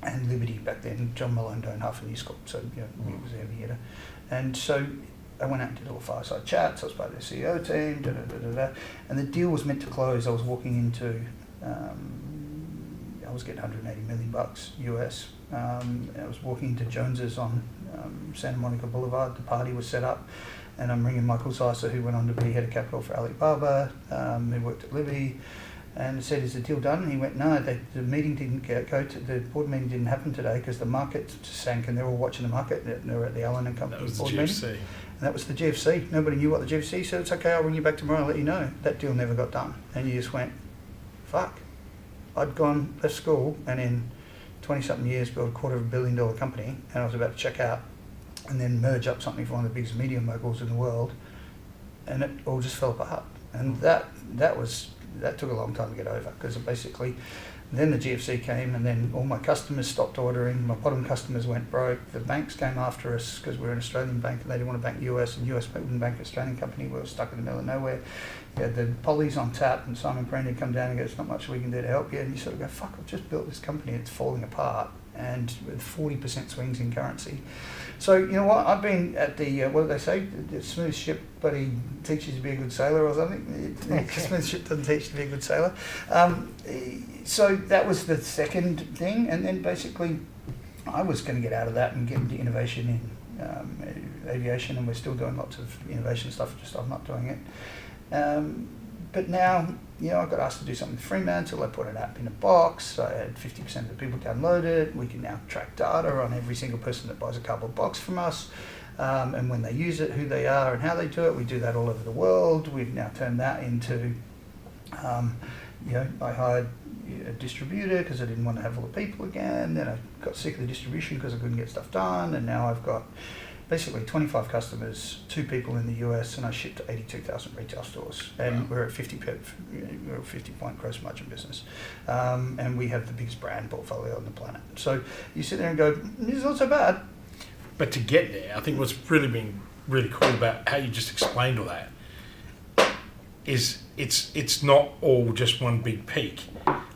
And Liberty back then, John Malone owned half of News Corp, so he was there here. And so I went out and did all the fireside chats. I was part of the CEO team, and the deal was meant to close. I was walking into, I was getting $180 million US. I was walking into Jones's on Santa Monica Boulevard. The party was set up, and I'm ringing Michael Zeisser, who went on to be head of capital for Alibaba, who worked at Liberty, and said, "Is the deal done?" And he went, "No, the meeting didn't go to the board meeting didn't happen today because the market sank, and they're all watching the market. They were at the Allen and Company board meeting." And that was the GFC. Nobody knew what the GFC said. It's okay, I'll ring you back tomorrow and let you know. That deal never got done. And you just went, fuck. I'd left school, and in 20-something years built a $250 million company, and I was about to check out and then merge up something for one of the biggest media moguls in the world, and it all just fell apart. And that took a long time to get over, because basically then the GFC came, and then all my customers stopped ordering. My bottom customers went broke. The banks came after us because we're an Australian bank and they didn't want to bank US, and US wouldn't bank an Australian company. We were stuck in the middle of nowhere. You had the Polly's on tap, and Simon Prenti come down and go, "There's not much we can do to help you." And you sort of go, fuck, I've just built this company, it's falling apart, and with 40% swings in currency. So, you know what, I've been at the, what do they say, the smooth ship, but he teaches you to be a good sailor or something. The smooth ship doesn't teach you to be a good sailor. So that was the second thing, and then basically I was going to get out of that and get into innovation in aviation, and we're still doing lots of innovation stuff, just I'm not doing it. But now, I got asked to do something with Fremantle. I put an app in a box. I had 50% of the people download it. We can now track data on every single person that buys a cardboard box from us. And when they use it, who they are and how they do it. We do that all over the world. We've now turned that into, I hired a distributor because I didn't want to have all the people again. Then I got sick of the distribution because I couldn't get stuff done. And now I've got basically 25 customers, 2 people in the US, and I ship to 82,000 retail stores. And we're at 50-point gross margin business. And we have the biggest brand portfolio on the planet. So you sit there and go, this is not so bad. But to get there, I think what's really been really cool about how you just explained all that is it's not all just one big peak.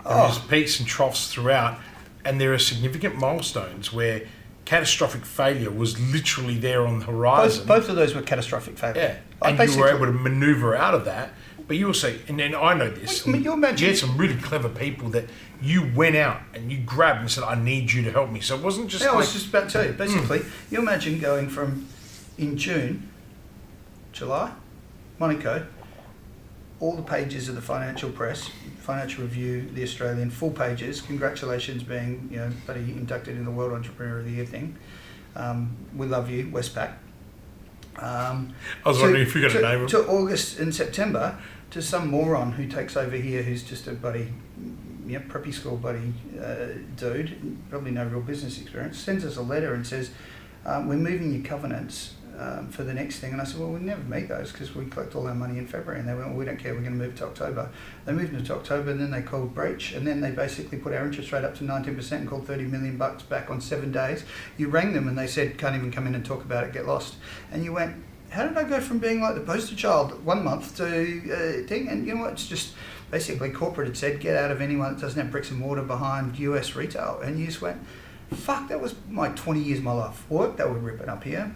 There's peaks and troughs throughout, and there are significant milestones where catastrophic failure was literally there on the horizon. Both of those were catastrophic failure. Yeah, and you were able to manoeuvre out of that. But you also, and then I know this, you had some really clever people that you went out and you grabbed and said, I need you to help me. So it wasn't just I was just about to tell you, basically, you imagine going from, in June, July, Monaco, all the pages of the financial press, Financial Review, The Australian, full pages, congratulations being, bloody inducted in the World Entrepreneur of the Year thing. We love you, Westpac. I was wondering if you got a name. To August and September, to some moron who takes over here who's just a buddy, preppy school buddy dude, probably no real business experience, sends us a letter and says, we're moving your covenants for the next thing. And I said, well, we never meet those because we collect all our money in February. And they went, well, we don't care, we're going to move to October. They moved into October, and then they called breach, and then they basically put our interest rate up to 19% and called $30 million back on 7 days. You rang them and they said, can't even come in and talk about it, get lost. And you went, how did I go from being like the poster child 1 month to thing? And you know what, it's just basically corporate had said, get out of anyone that doesn't have bricks and mortar behind US retail. And you just went, fuck, that was my 20 years of my life work, that would rip it up here.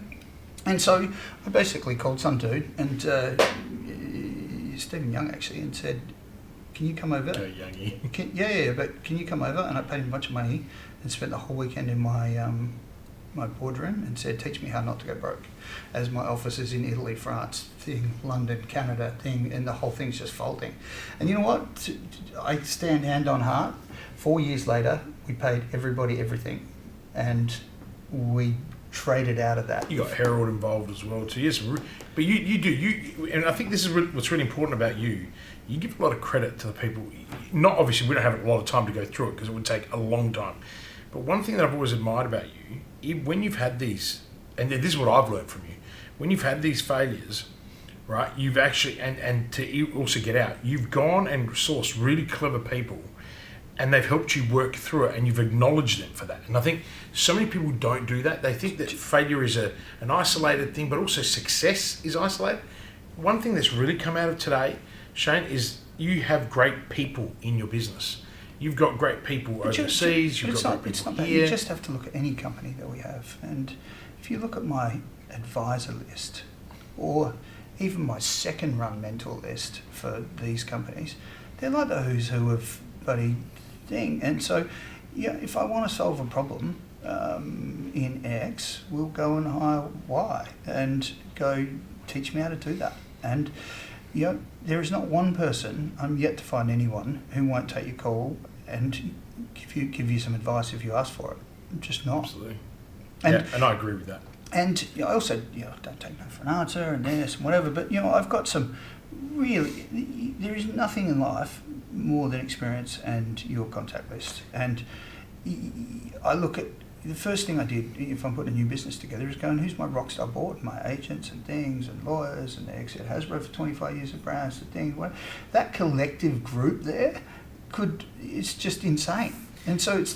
And so I basically called some dude, and Stephen Young actually, and said, can you come over? Youngie. But can you come over? And I paid him a bunch of money and spent the whole weekend in my my boardroom and said, teach me how not to go broke. As my office is in Italy, France, thing, London, Canada, thing, and the whole thing's just folding. And you know what? I stand hand on heart. 4 years later, we paid everybody everything, and we traded out of that. You got Herald involved as well too. Yes, but you do, and I think this is what's really important about you. You give a lot of credit to the people. Not obviously, we don't have a lot of time to go through it because it would take a long time. But one thing that I've always admired about you, when you've had these, and this is what I've learned from you, when you've had these failures, right? You've actually, and to also get out, you've gone and sourced really clever people, and they've helped you work through it, and you've acknowledged them for that. And I think so many people don't do that. They think that failure is an isolated thing, but also success is isolated. One thing that's really come out of today, Shane, is you have great people in your business. You've got great people overseas, you've got great people here. You just have to look at any company that we have. And if you look at my advisor list, or even my second run mentor list for these companies, they're like the who's who of bloody thing. And so, if I want to solve a problem in X, we'll go and hire Y and go teach me how to do that. And there is not one person, I'm yet to find anyone who won't take your call and give you some advice if you ask for it. I'm just not. Absolutely. And I agree with that. And I also, don't take no for an answer and this and whatever, but I've got some really, there is nothing in life more than experience and your contact list. And I look at, the first thing I did if I'm putting a new business together is going, who's my rockstar board, my agents and things and lawyers and ex at Hasbro for 25 years of brands and things. That collective group there it's just insane. And so it's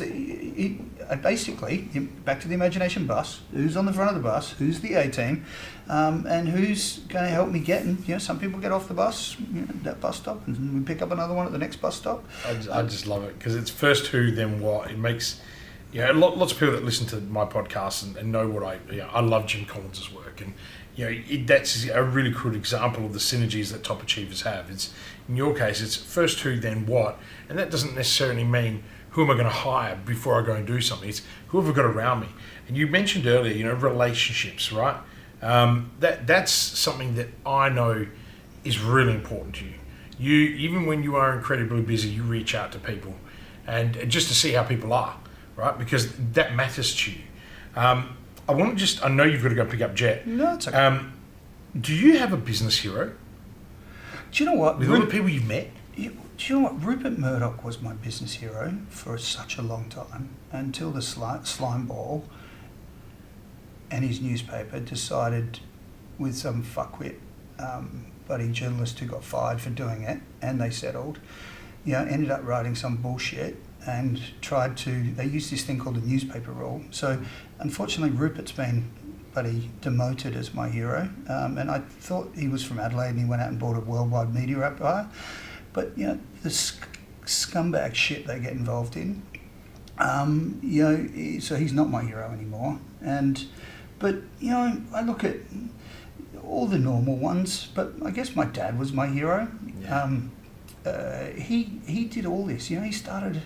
basically, back to the imagination bus, who's on the front of the bus, who's the A-team, and who's going to help me get, and some people get off the bus, that bus stop, and we pick up another one at the next bus stop. I just love it, because it's first who, then what. It makes, lots of people that listen to my podcast and know what I love Jim Collins' work, and that's a really good example of the synergies that top achievers have. It's, in your case, it's first who, then what, and that doesn't necessarily mean who am I going to hire before I go and do something? It's who have I got around me? And you mentioned earlier, you know, relationships, right? That's something that I know is really important to you. You, even when you are incredibly busy, you reach out to people and just to see how people are, right? Because that matters to you. I know you've got to go pick up Jet. No, it's okay. Do you have a business hero? Do you know what? With all the people you've met? Do you know what? Rupert Murdoch was my business hero for such a long time, until the slime ball and his newspaper decided, with some fuckwit bloody journalist who got fired for doing it, and they settled, ended up writing some bullshit and they used this thing called the newspaper rule. So unfortunately Rupert's been bloody demoted as my hero, and I thought he was from Adelaide and he went out and bought a worldwide media empire. But the scumbag shit they get involved in, so he's not my hero anymore. But I look at all the normal ones, but I guess my dad was my hero. Yeah. He did all this. He started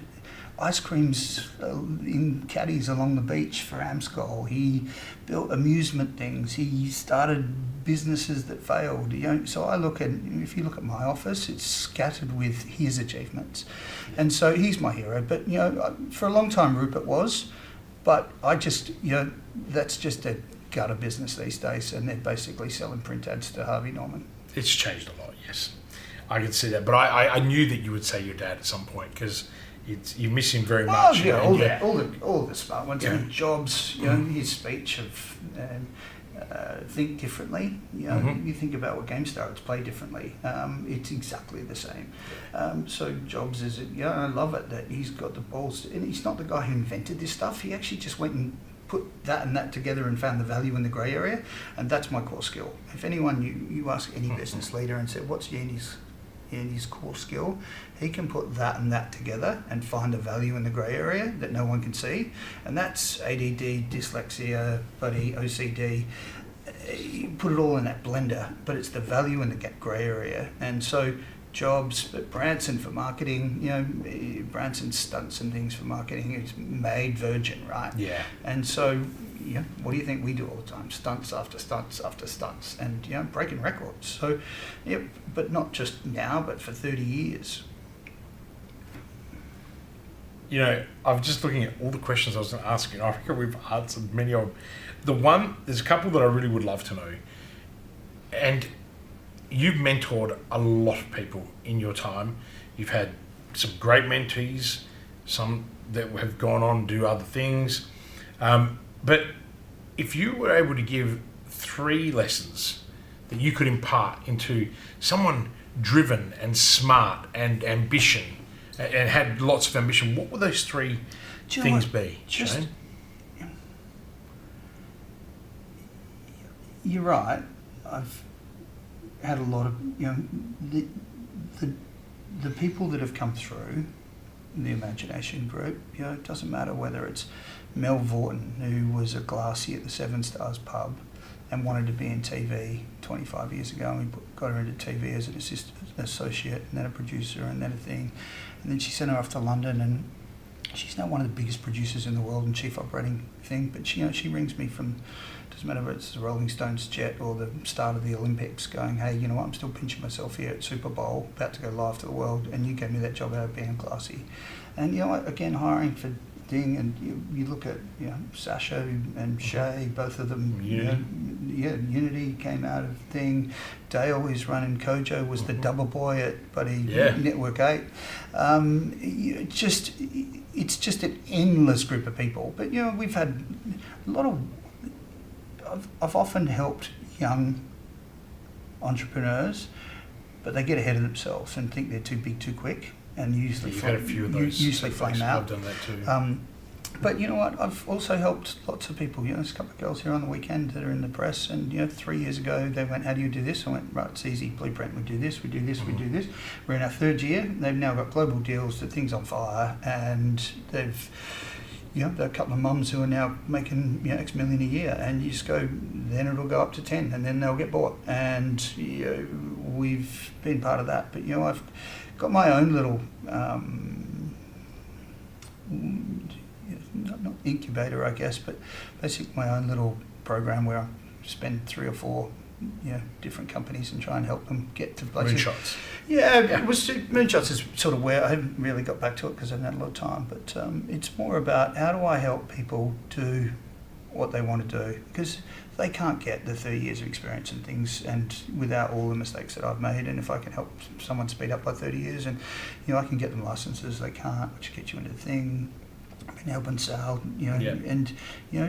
ice creams in caddies along the beach for Amscol. He built amusement things. He started businesses that failed. So if you look at my office, it's scattered with his achievements, and so he's my hero. But for a long time Rupert was, but I just that's just a gutter business these days, and they're basically selling print ads to Harvey Norman. It's changed a lot, yes. I can see that, but I knew that you would say your dad at some point because you miss him very much. All the smart ones. Yeah. Jobs, his speech of think differently. You think about what GameStar, it's played differently. It's exactly the same. So Jobs is, I love it that he's got the balls, and he's not the guy who invented this stuff. He actually just went and put that and that together and found the value in the grey area, and that's my core skill. If anyone, you ask any business leader and say, what's Yeendi's core skill, he can put that and that together and find a value in the grey area that no one can see, and that's ADD, dyslexia, buddy, OCD. You put it all in that blender, but it's the value in the grey area. And so Jobs, but Branson for marketing, Branson stunts and things for marketing. It's made Virgin, right? Yeah. And so, what do you think we do all the time? Stunts after stunts after stunts, and breaking records. So, but not just now, but for 30 years. I'm just looking at all the questions I was going to ask you. I reckon we've answered many of them. There's a couple that I really would love to know. And you've mentored a lot of people in your time. You've had some great mentees, some that have gone on to do other things. But if you were able to give 3 lessons that you could impart into someone driven and smart and ambition and had lots of ambition, what would those 3 things be, Shane? You're right. I've had a lot of, the people that have come through the Imagination Group, it doesn't matter whether it's Mel Vorton, who was a glassy at the Seven Stars pub and wanted to be in TV 25 years ago, and we got her into TV as an associate and then a producer and then a thing. And then she sent her off to London, and she's now one of the biggest producers in the world and chief operating thing. But she rings me from, doesn't matter if it's the Rolling Stones jet or the start of the Olympics, going, hey, you know what, I'm still pinching myself here at Super Bowl, about to go live to the world, and you gave me that job out of being classy. And again, hiring for Ding, and you look at Sasha and Shay, both of them. Unity came out of Thing. Dale, who's running Kojo, was the double boy at Network 8. It's just an endless group of people. But we've had a lot of. I've often helped young entrepreneurs, but they get ahead of themselves and think they're too big too quick, and usually had a few of those. Usually flame out. I've done that too. But you know what? I've also helped lots of people. There's a couple of girls here on the weekend that are in the press, and 3 years ago they went, "How do you do this?" I went, "Right, it's easy. Blueprint. We do this. We do this. We do this." We're in our 3rd year. They've now got global deals. The thing's on fire, and they've. There are a couple of mums who are now making X million a year, and you just go, then it'll go up to 10, and then they'll get bought. And we've been part of that. But I've got my own little incubator, I guess, but basically my own little program where I spend 3 or 4 different companies and try and help them get to places. Moonshots. Yeah, it was Moonshots is sort of where I haven't really got back to it because I haven't had a lot of time, but it's more about how do I help people do what they want to do, because they can't get the 30 years of experience and things and without all the mistakes that I've made. And if I can help someone speed up by 30 years and I can get them licenses they can't, which gets you into the thing. I've been helping Sal, and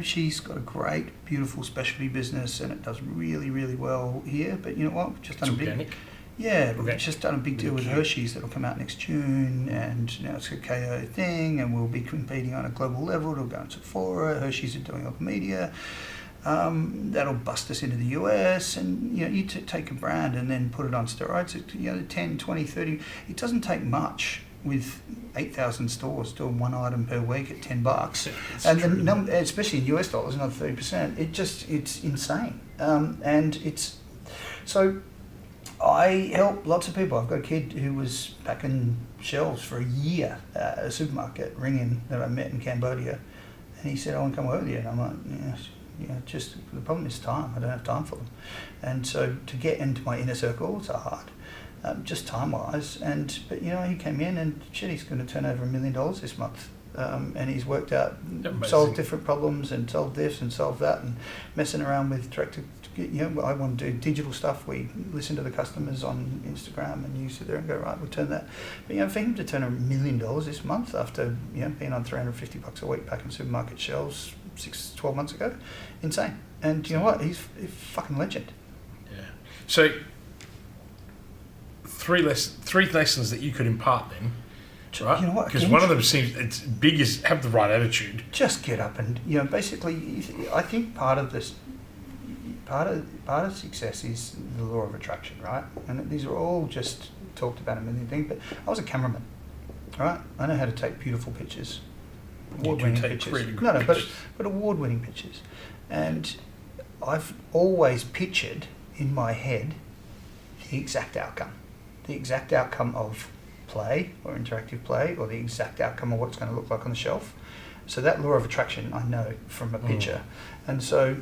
she's got a great, beautiful specialty business and it does really, really well here. But you know what? We've just done we've just done a big deal with Hershey's that'll come out next June, and now it's a KO thing, and we'll be competing on a global level. It'll go on Sephora. Hershey's are doing all the media. That'll bust us into the US, and you take a brand and then put it on steroids. 10, 20, 30. It doesn't take much with 8,000 stores doing one item per week at $10, and then especially in US dollars, another 30%. It's insane, and it's so. I help lots of people. I've got a kid who was packing shelves for a year at a supermarket, ringing that I met in Cambodia, and he said, "I want to come work with you." And I'm like, just the problem is time. I don't have time for them, and so to get into my inner circle, it's hard, just time wise. But he came in and shit, he's going to turn over $1 million this month. And he's worked out, solved different problems and solved this and solved that, and messing around with I want to do digital stuff. We listen to the customers on Instagram, and you sit there and go, right, we'll turn that. But for him to turn $1 million this month after being on $350 a week packing supermarket shelves 12 months ago, insane. And you know what? He's a fucking legend. Yeah. So 3 lessons that you could impart then. Right? You know what? Because one of them seems it's big is have the right attitude. Just get up and basically, I think part of success is the law of attraction, right? And these are all just talked about a million things. But I was a cameraman, right? I know how to take beautiful pictures, award-winning pictures. Really good pictures. But award-winning pictures, and I've always pictured in my head the exact outcome of play or interactive play, or the exact outcome of what it's going to look like on the shelf. So that law of attraction I know from a picture. And so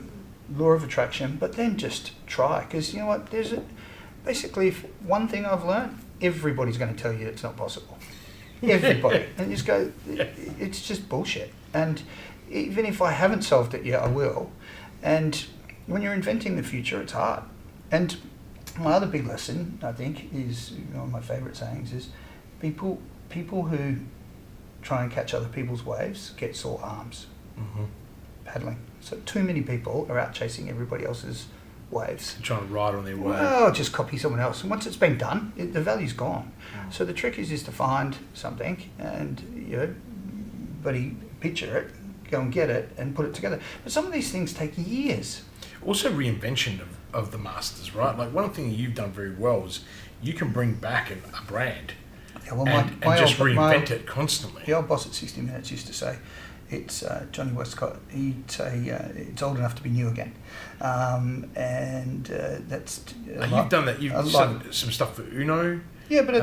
law of attraction, but then just try, because you know what, basically one thing I've learned, everybody's going to tell you it's not possible. Everybody. And you just go, it's just bullshit. And even if I haven't solved it yet, I will. And when you're inventing the future, it's hard. And my other big lesson, I think, is one of my favourite sayings is, people who try and catch other people's waves get sore arms paddling. So too many people are out chasing everybody else's waves. Trying to ride on their wave. Well, just copy someone else. And once it's been done, the value's gone. So the trick is to find something and, picture it, go and get it and put it together. But some of these things take years. Also reinvention of the masters, right? Like one thing you've done very well is you can bring back a brand and just reinvent it constantly. The old boss at 60 Minutes used to say, it's Johnny Westcott, he'd say, it's old enough to be new again. That's... You've done that, you've done some stuff for Uno. Yeah, but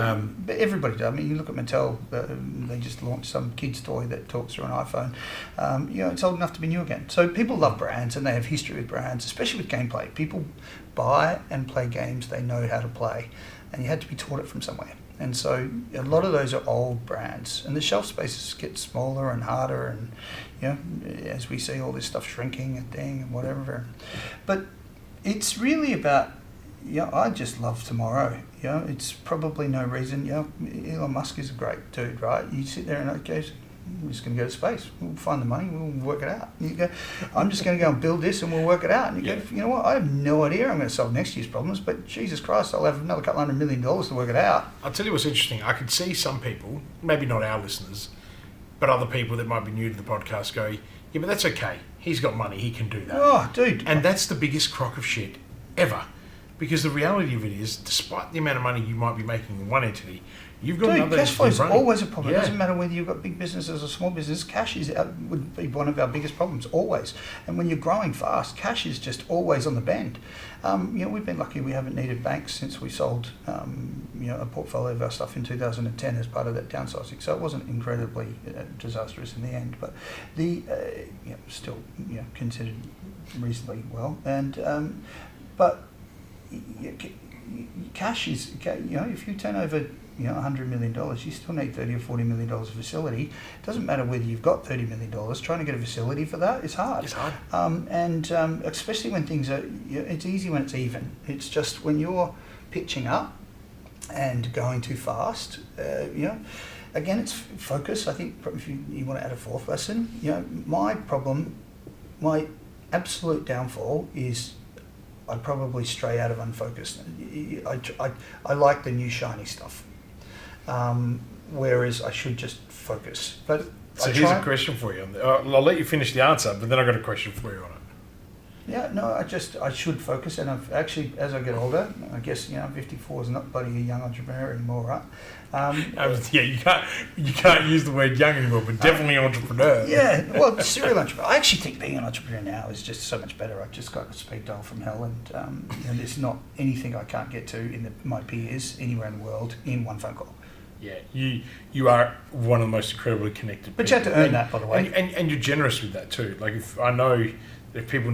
everybody does. I mean, you look at Mattel, they just launched some kid's toy that talks through an iPhone. It's old enough to be new again. So people love brands and they have history with brands, especially with gameplay. People buy and play games they know how to play, and you had to be taught it from somewhere. And so a lot of those are old brands, and the shelf spaces get smaller and harder, and as we see all this stuff shrinking and thing and whatever. But it's really about, I just love tomorrow. It's probably no reason. Elon Musk is a great dude, right? You sit there and it goes, we're just going to go to space. We'll find the money. We'll work it out. You go, I'm just going to go and build this, and we'll work it out. And you go, you know what? I have no idea I'm going to solve next year's problems, but Jesus Christ, I'll have another $200 million to work it out. I'll tell you what's interesting. I could see some people, maybe not our listeners, but other people that might be new to the podcast go, yeah, but that's okay. He's got money. He can do that. Oh, dude. And that's the biggest crock of shit ever. Because the reality of it is, despite the amount of money you might be making in one entity, You've got Dude, another cash flow is running. always a problem. Yeah. It doesn't matter whether you've got big businesses or small business. Cash would be one of our biggest problems, always. And when you're growing fast, cash is just always on the bend. We've been lucky we haven't needed banks since we sold, a portfolio of our stuff in 2010 as part of that downsizing. So it wasn't incredibly disastrous in the end, but still, considered reasonably well. And but cash is, if you turn over $100 million, you still need $30 or $40 million of facility. It doesn't matter whether you've got $30 million, trying to get a facility for that is hard. It's hard. Especially when things are, it's easy when it's even. It's just when you're pitching up and going too fast, again, it's focus. I think if you want to add a fourth lesson, my problem, my absolute downfall is I'd probably stray out of unfocused. I like the new shiny stuff. Whereas I should just focus. But so here's a question for you. I'll let you finish the answer, but then I've got a question for you on it. Yeah, no, I should focus, and I've actually, as I get older, I guess 54 is not bloody a young entrepreneur anymore, right? You can't use the word young anymore, but definitely entrepreneur. Yeah, well, serial entrepreneur. I actually think being an entrepreneur now is just so much better. I've just got a speed dial from hell, and there's not anything I can't get to in my peers anywhere in the world in one phone call. Yeah, you are one of the most incredibly connected. But people. you have to earn that, by the way. And you're generous with that too. Like if I know if people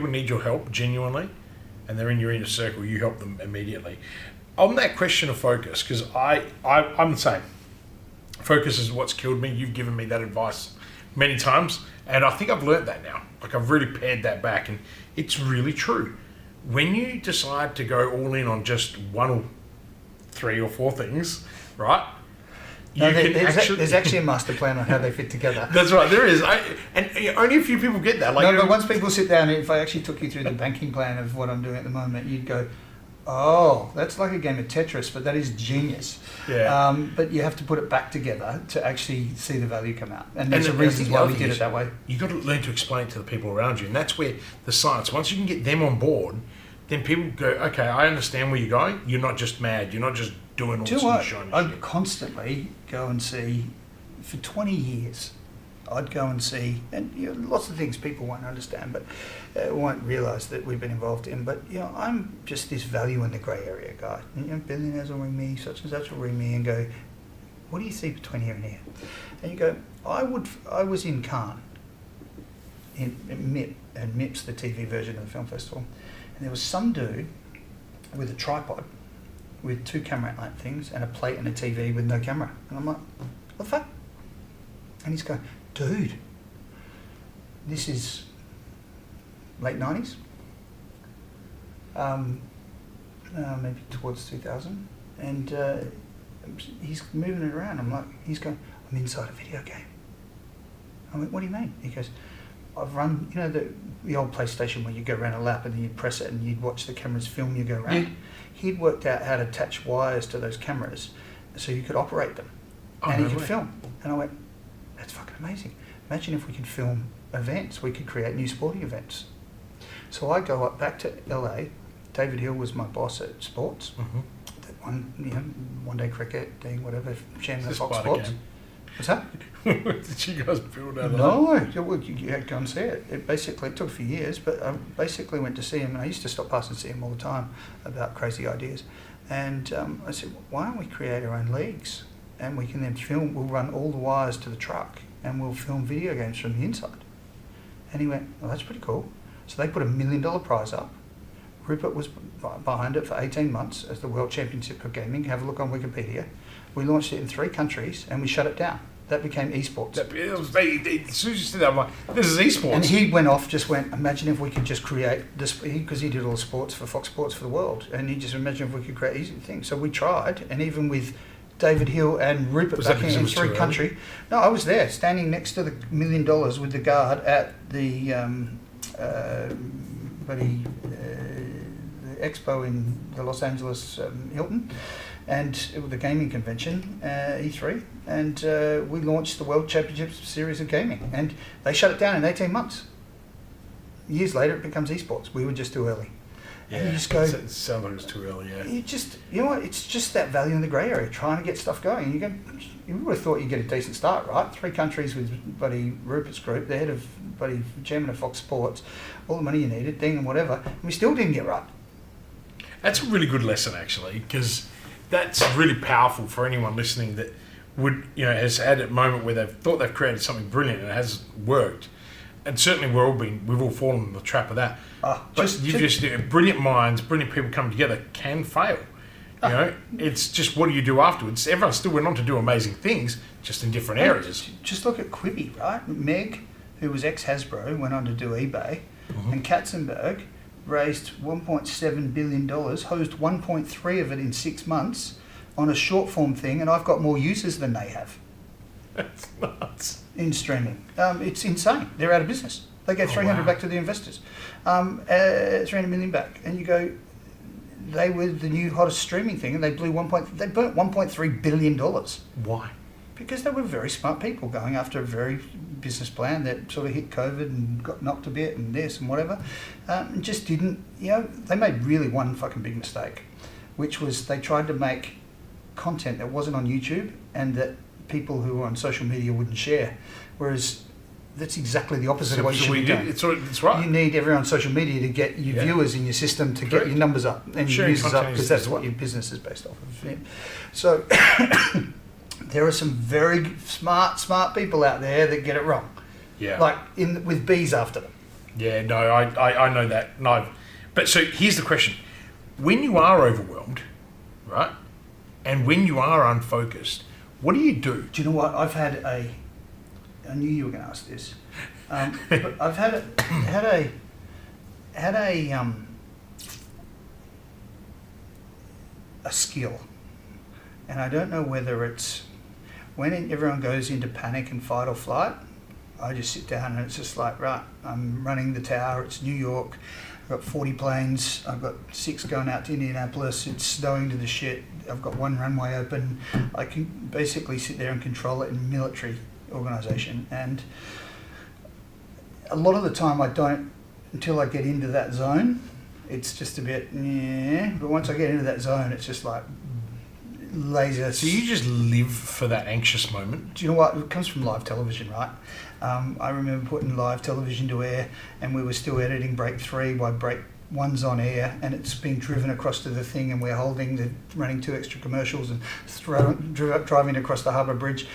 need your help genuinely, and they're in your inner circle, you help them immediately. On that question of focus, because I'm the same. Focus is what's killed me. You've given me that advice many times, and I think I've learnt that now. Like I've really pared that back, and it's really true. When you decide to go all in on just one or three or four things, right? There's actually a master plan on how they fit together. That's right, there is. And only a few people get that. But once people sit down, if I actually took you through the banking plan of what I'm doing at the moment, you'd go, oh, that's like a game of Tetris, but that is genius. Yeah. But you have to put it back together to actually see the value come out. And there's a reason why we did it that way. You've got to learn to explain it to the people around you. And that's where the science, once you can get them on board, then people go, okay, I understand where you're going. You're not just mad. You're not just doing all this shiny shit. I'd constantly go and see, for 20 years, I'd go and see, and lots of things people won't understand, but won't realise that we've been involved in. But I'm just this value in the grey area guy. Billionaires will ring me, such and such will ring me, and go, "What do you see between here and here?" And you go, "I was in Cannes, in MIP, and MIP's the TV version of the film festival, and there was some dude with a tripod, with two camera lamp things and a plate and a TV with no camera." And I'm like, "What the fuck?" And he's going, "Dude, this is late 90s, maybe towards 2000, and he's moving it around." I'm like, he's going, "I'm inside a video game." I went, "What do you mean?" He goes, "I've run, the old PlayStation where you go around a lap and then you'd press it and you'd watch the cameras film you go around." Yeah. He'd worked out how to attach wires to those cameras so you could operate them, and he could film. And I went, "That's fucking amazing. Imagine if we could film events, we could create new sporting events." So I go up back to LA. David Hill was my boss at Sports. Mm-hmm. That one day cricket thing, whatever, chairman of Fox Sports. Game. What's that? Did you guys build out? No, you had to go and see it. It took a few years, but I basically went to see him, and I used to stop past and see him all the time about crazy ideas. And I said, "Why don't we create our own leagues? And we can then film, we'll run all the wires to the truck, and we'll film video games from the inside." And he went, "Well, that's pretty cool." So they put $1 million prize up. Rupert was behind it for 18 months as the World Championship of Gaming. Have a look on Wikipedia. We launched it in 3 countries, and we shut it down. That became esports. As soon as you said that, I'm like, this is esports. And he went, "Imagine if we could just create this," because he did all the sports for Fox Sports for the world, and he just imagine if we could create easy things. So we tried, and even with David Hill and Rupert back in 3 countries. No, I was there, standing next to the $1 million with the guard at the expo in the Los Angeles Hilton, and it was the gaming convention, E3, and we launched the World Championship Series of Gaming, and they shut it down in 18 months. Years later, it becomes esports. We were just too early. And you just go, it sounds like it's too early, yeah. you know what, it's just that value in the grey area, trying to get stuff going. And you would have thought you'd get a decent start, right? 3 countries with buddy Rupert's group, the head of buddy chairman of Fox Sports, all the money you needed, thing and whatever, and we still didn't get right. That's a really good lesson, actually, because that's really powerful for anyone listening that would, has had a moment where they've thought they've created something brilliant and it hasn't worked. And certainly we've all fallen in the trap of that. Brilliant minds, brilliant people coming together can fail. It's just, what do you do afterwards? Everyone still went on to do amazing things, just in different areas. Just look at Quibi, right? Meg, who was ex-Hasbro, went on to do eBay, and Katzenberg raised $1.7 billion, hosed 1.3 of it in 6 months on a short form thing, and I've got more users than they have. That's nuts. In streaming. It's insane. They're out of business. They gave 300 back to the investors. 300 million back. And you go, they were the new hottest streaming thing, and they burnt $1.3 billion. Why? Because they were very smart people going after a very business plan that sort of hit COVID and got knocked a bit and this and whatever. And just didn't, they made really one fucking big mistake, which was they tried to make content that wasn't on YouTube and that people who were on social media wouldn't share. Whereas that's exactly the opposite of what you should be doing. It's right. You need everyone on social media to get your viewers in your system to get your numbers up and your users up, because that's what your business is based off of. Yeah. So there are some very smart people out there that get it wrong. Yeah. Like with bees after them. Yeah, no, I know that. No, but so here's the question: when you are overwhelmed, right, and when you are unfocused, what do you do? Do you know what? I knew you were going to ask this, but I've had a skill, and I don't know whether it's when everyone goes into panic and fight or flight. I just sit down and it's just like, right, I'm running the tower. It's New York. I've got 40 planes. I've got 6 going out to Indianapolis. It's snowing to the shit. I've got 1 runway open. I can basically sit there and control it in military organisation. And a lot of the time I don't, until I get into that zone. It's just a bit, but once I get into that zone, it's just like laser. So you just live for that anxious moment? Do you know what? It comes from live television, right? I remember putting live television to air, and we were still editing break 3 while break 1's on air, and it's been driven across to the thing, and we're running 2 extra commercials and driving across the Harbour Bridge.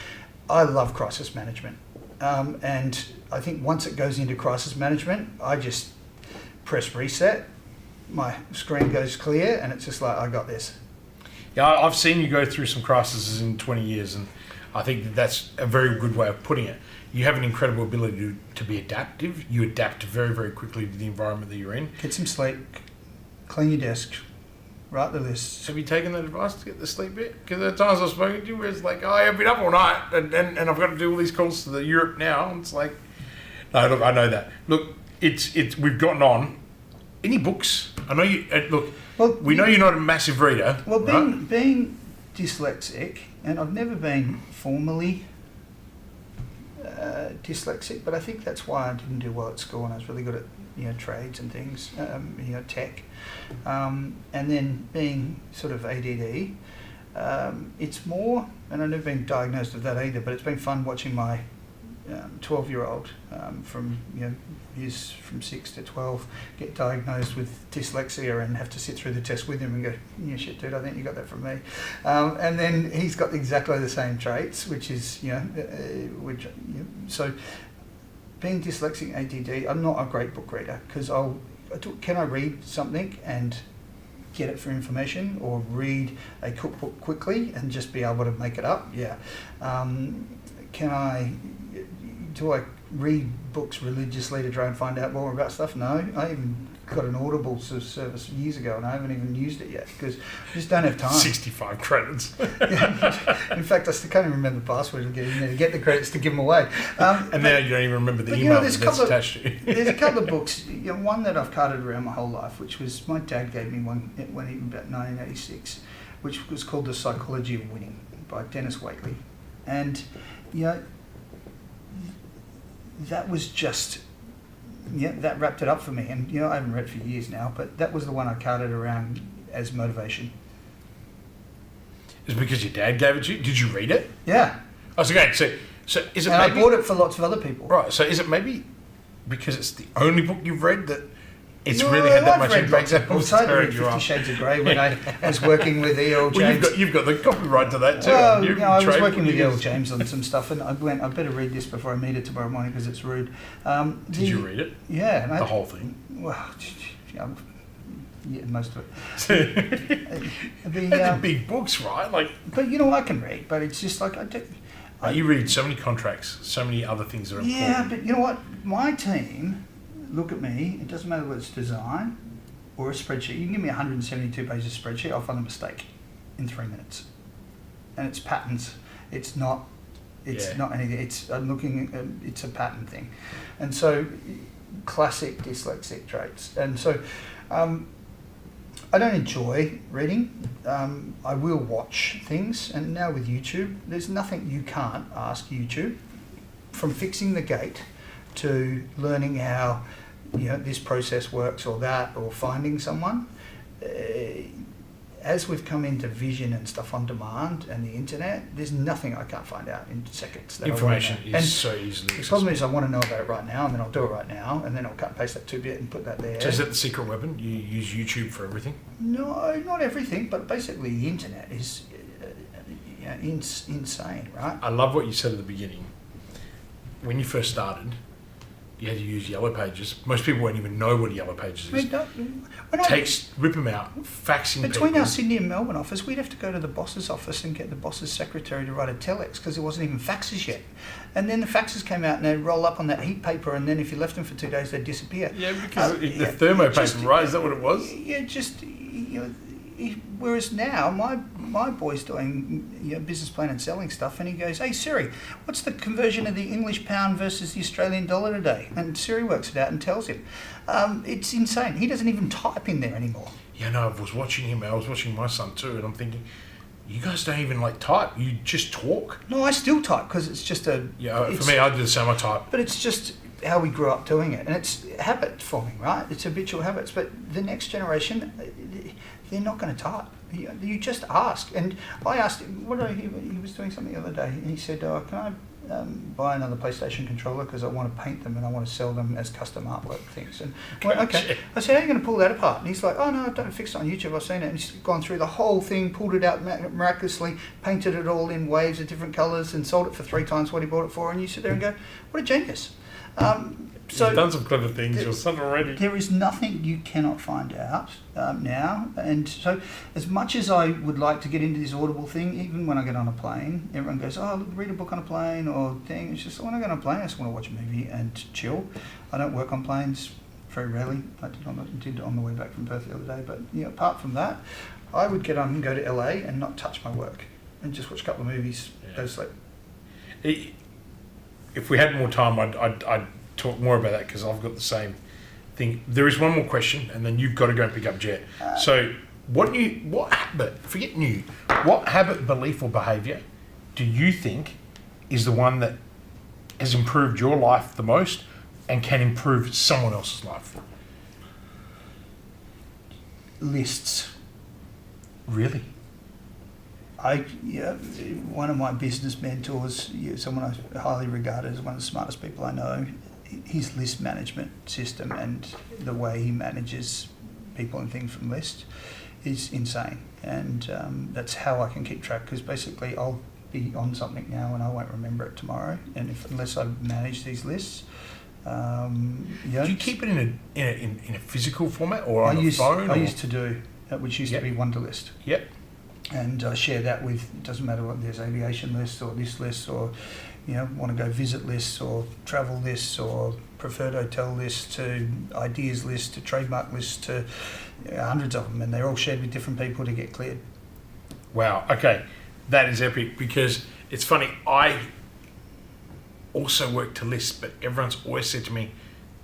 I love crisis management, and I think once it goes into crisis management, I just press reset. My screen goes clear, and it's just like, I got this. Yeah, I've seen you go through some crises in 20 years, and I think that's a very good way of putting it. You have an incredible ability to be adaptive. You adapt very, very quickly to the environment that you're in. Get some sleep, clean your desk, write the list. Have you taken that advice to get the sleep bit? Because there are times I've spoken to you where it's like, oh, I've been up all night, and I've got to do all these calls to the Europe now. And it's like, no, look, I know that. Look, it's we've gotten on. Any books? I know you. Look, well, we know you're not a massive reader. Well, being dyslexic, and I've never been formally dyslexic, but I think that's why I didn't do well at school, and I was really good at trades and things, tech, and then being sort of ADD. It's more, and I've never been diagnosed with that either, but it's been fun watching my 12-year-old from he's from 6 to 12 get diagnosed with dyslexia and have to sit through the test with him and go, yeah, shit, dude, I think you got that from me. And then he's got exactly the same traits, which is so being dyslexic, ADD. I'm not a great book reader because can I read something and get it for information, or read a cookbook quickly and just be able to make it up? Yeah. Do I read books religiously to try and find out more about stuff? No. I even got an Audible service years ago and I haven't even used it yet because I just don't have time. 65 credits. In fact, I still can't even remember the password to get in there to get the credits to give them away. And now you don't even remember the email that's attached to you. There's a couple of books. One that I've carted around my whole life, which was, my dad gave me one when he was about 1986, which was called The Psychology of Winning by Dennis Waitley. And, that was just yeah, that wrapped it up for me. And I haven't read for years now, but that was the one I carted around as motivation. Is it because your dad gave it to you? Did you read it? Yeah. Oh, so okay. So is it? And maybe, I bought it for lots of other people. Right. So is it maybe because it's the only book you've read that it's No, really had that I've much read impact? lots of books. I read 50 Shades of Grey when I was working with E.L. James. Well, you've got the copyright to that too. Well, haven't you? I was Trade working with what E.L. James on some stuff, and I went, I better read this before I meet her tomorrow morning because it's rude. Did you read it? Yeah. The whole thing? Well, yeah, most of it. They're big books, right? Like, but I can read, but it's just like I do. you read so many contracts, so many other things that are important. Yeah, but you know what? My team look at me. It doesn't matter whether it's design or a spreadsheet. You can give me 172 pages of spreadsheet. I'll find a mistake in 3 minutes, and it's patterns. It's not. It's not anything. It's I'm looking. It's a pattern thing, and so classic dyslexic traits. And so I don't enjoy reading. I will watch things, and now with YouTube, there's nothing you can't ask YouTube, from fixing the gate to learning how this process works or that, or finding someone. As we've come into vision and stuff on demand and the internet, there's nothing I can't find out in seconds. Information is so easily accessible. The problem is I want to know about it right now, and then I'll do it right now, and then I'll cut and paste that 2-bit and put that there. So is that the secret weapon? You use YouTube for everything? No, not everything, but basically the internet is insane, right? I love what you said at the beginning. When you first started, you had to use Yellow Pages. Most people won't even know what a Yellow Pages is. Rip them out, faxing Between people. our Sydney and Melbourne office, we'd have to go to the boss's office and get the boss's secretary to write a telex because there wasn't even faxes yet. And then the faxes came out and they'd roll up on that heat paper, and then if you left them for 2 days, they'd disappear. Yeah, because the thermo paper, right? Is that what it was? Yeah, whereas now my boy's doing business plan and selling stuff, and he goes, "Hey Siri, what's the conversion of the English pound versus the Australian dollar today?" And Siri works it out and tells him. It's insane. He doesn't even type in there anymore. Yeah, no, I was watching him. I was watching my son too, and I'm thinking, you guys don't even type. You just talk. No, I still type because it's just a. Yeah, for me, I do the same. I type. But it's just how we grew up doing it, and it's habit forming, right? It's habitual habits. But the next generation, they're not going to type. You just ask. And I asked him, he was doing something the other day, and he said, "Can I buy another PlayStation controller because I want to paint them and I want to sell them as custom artwork things?" And I went, okay. I said, "How are you going to pull that apart?" And he's like, "Oh no, I've done it, fixed it on YouTube. I've seen it." And he's gone through the whole thing, pulled it out miraculously, painted it all in waves of different colours, and sold it for 3 times what he bought it for. And you sit there and go, "What a genius!" So you've done some clever things, your son already. There is nothing you cannot find out now. And so as much as I would like to get into this Audible thing, even when I get on a plane, everyone goes, "Oh, read a book on a plane," or thing. It's just when I get on a plane, I just want to watch a movie and chill. I don't work on planes very rarely. I did on the way back from Perth the other day. But apart from that, I would get on and go to LA and not touch my work and just watch a couple of movies, go to sleep. If we had more time, I'd talk more about that because I've got the same thing. There is one more question, and then you've got to go and pick up Jet. So, what habit, belief, or behaviour do you think is the one that has improved your life the most and can improve someone else's life? Lists. Really? One of my business mentors, someone I highly regard as one of the smartest people I know, his list management system and the way he manages people and things from lists is insane. And that's how I can keep track, because basically I'll be on something now and I won't remember it tomorrow. And unless I manage these lists, do you keep it in a physical format or on a phone? I used to do, which used to be Wunderlist. Yep. And I share that with, it doesn't matter what, there's aviation lists or this list, or want to go visit lists or travel lists or preferred hotel lists to ideas lists to trademark lists to hundreds of them, and they're all shared with different people to get cleared. Wow, okay. That is epic, because it's funny, I also work to lists, but everyone's always said to me,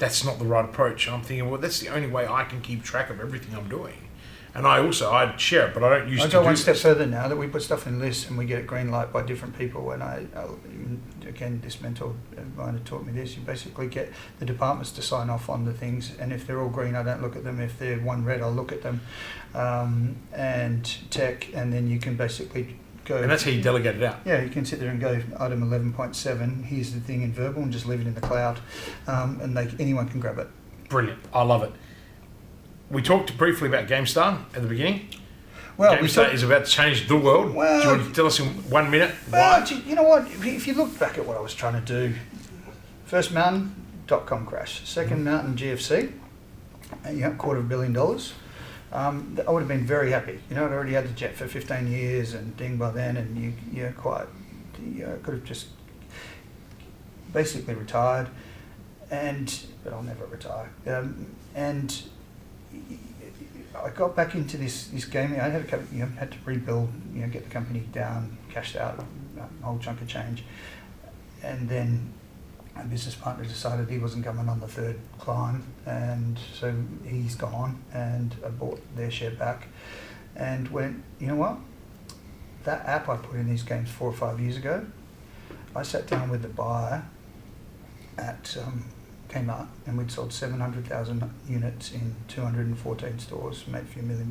that's not the right approach. And I'm thinking, well, that's the only way I can keep track of everything I'm doing. And I'd share it, but I don't use. I go one step further now that we put stuff in lists and we get a green light by different people. And again, this mentor of mine had taught me this. You basically get the departments to sign off on the things, and if they're all green, I don't look at them. If they're one red, I'll look at them. And tech, and then you can basically go. And that's how you delegate it out. Yeah, you can sit there and go, item 11.7, here's the thing in verbal, and just leave it in the cloud, and anyone can grab it. Brilliant. I love it. We talked briefly about GameStar at the beginning. Well, GameStar is about to change the world. Well, do you want to tell us in 1 minute well, why? You know what? If you look back at what I was trying to do, first mountain, .com crash. Second mountain, GFC, $250 million. I would have been very happy. I'd already had the jet for 15 years and ding by then, and could have just basically retired, but I'll never retire. And I got back into this gaming. I had had to rebuild, get the company down, cashed out a whole chunk of change, and then my business partner decided he wasn't coming on the third climb, and so he's gone, and I bought their share back, and went, you know what? That app I put in these games 4 or 5 years ago, I sat down with the buyer at Kmart, and we'd sold 700,000 units in 214 stores, made a few $1 million.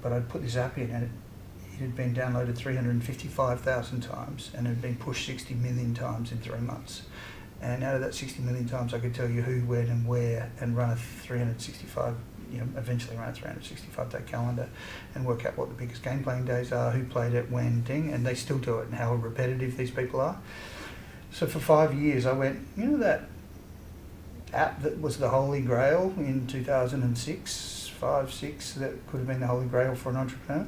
But I'd put this app in, and it had been downloaded 355,000 times, and it had been pushed 60 million times in 3 months. And out of that 60 million times, I could tell you who, when, and where, and run a 365. Eventually run a 365-day calendar, and work out what the biggest game playing days are, who played it, when, ding, and they still do it, and how repetitive these people are. So for 5 years, I went, that app that was the holy grail in 2006, 6, that could have been the holy grail for an entrepreneur.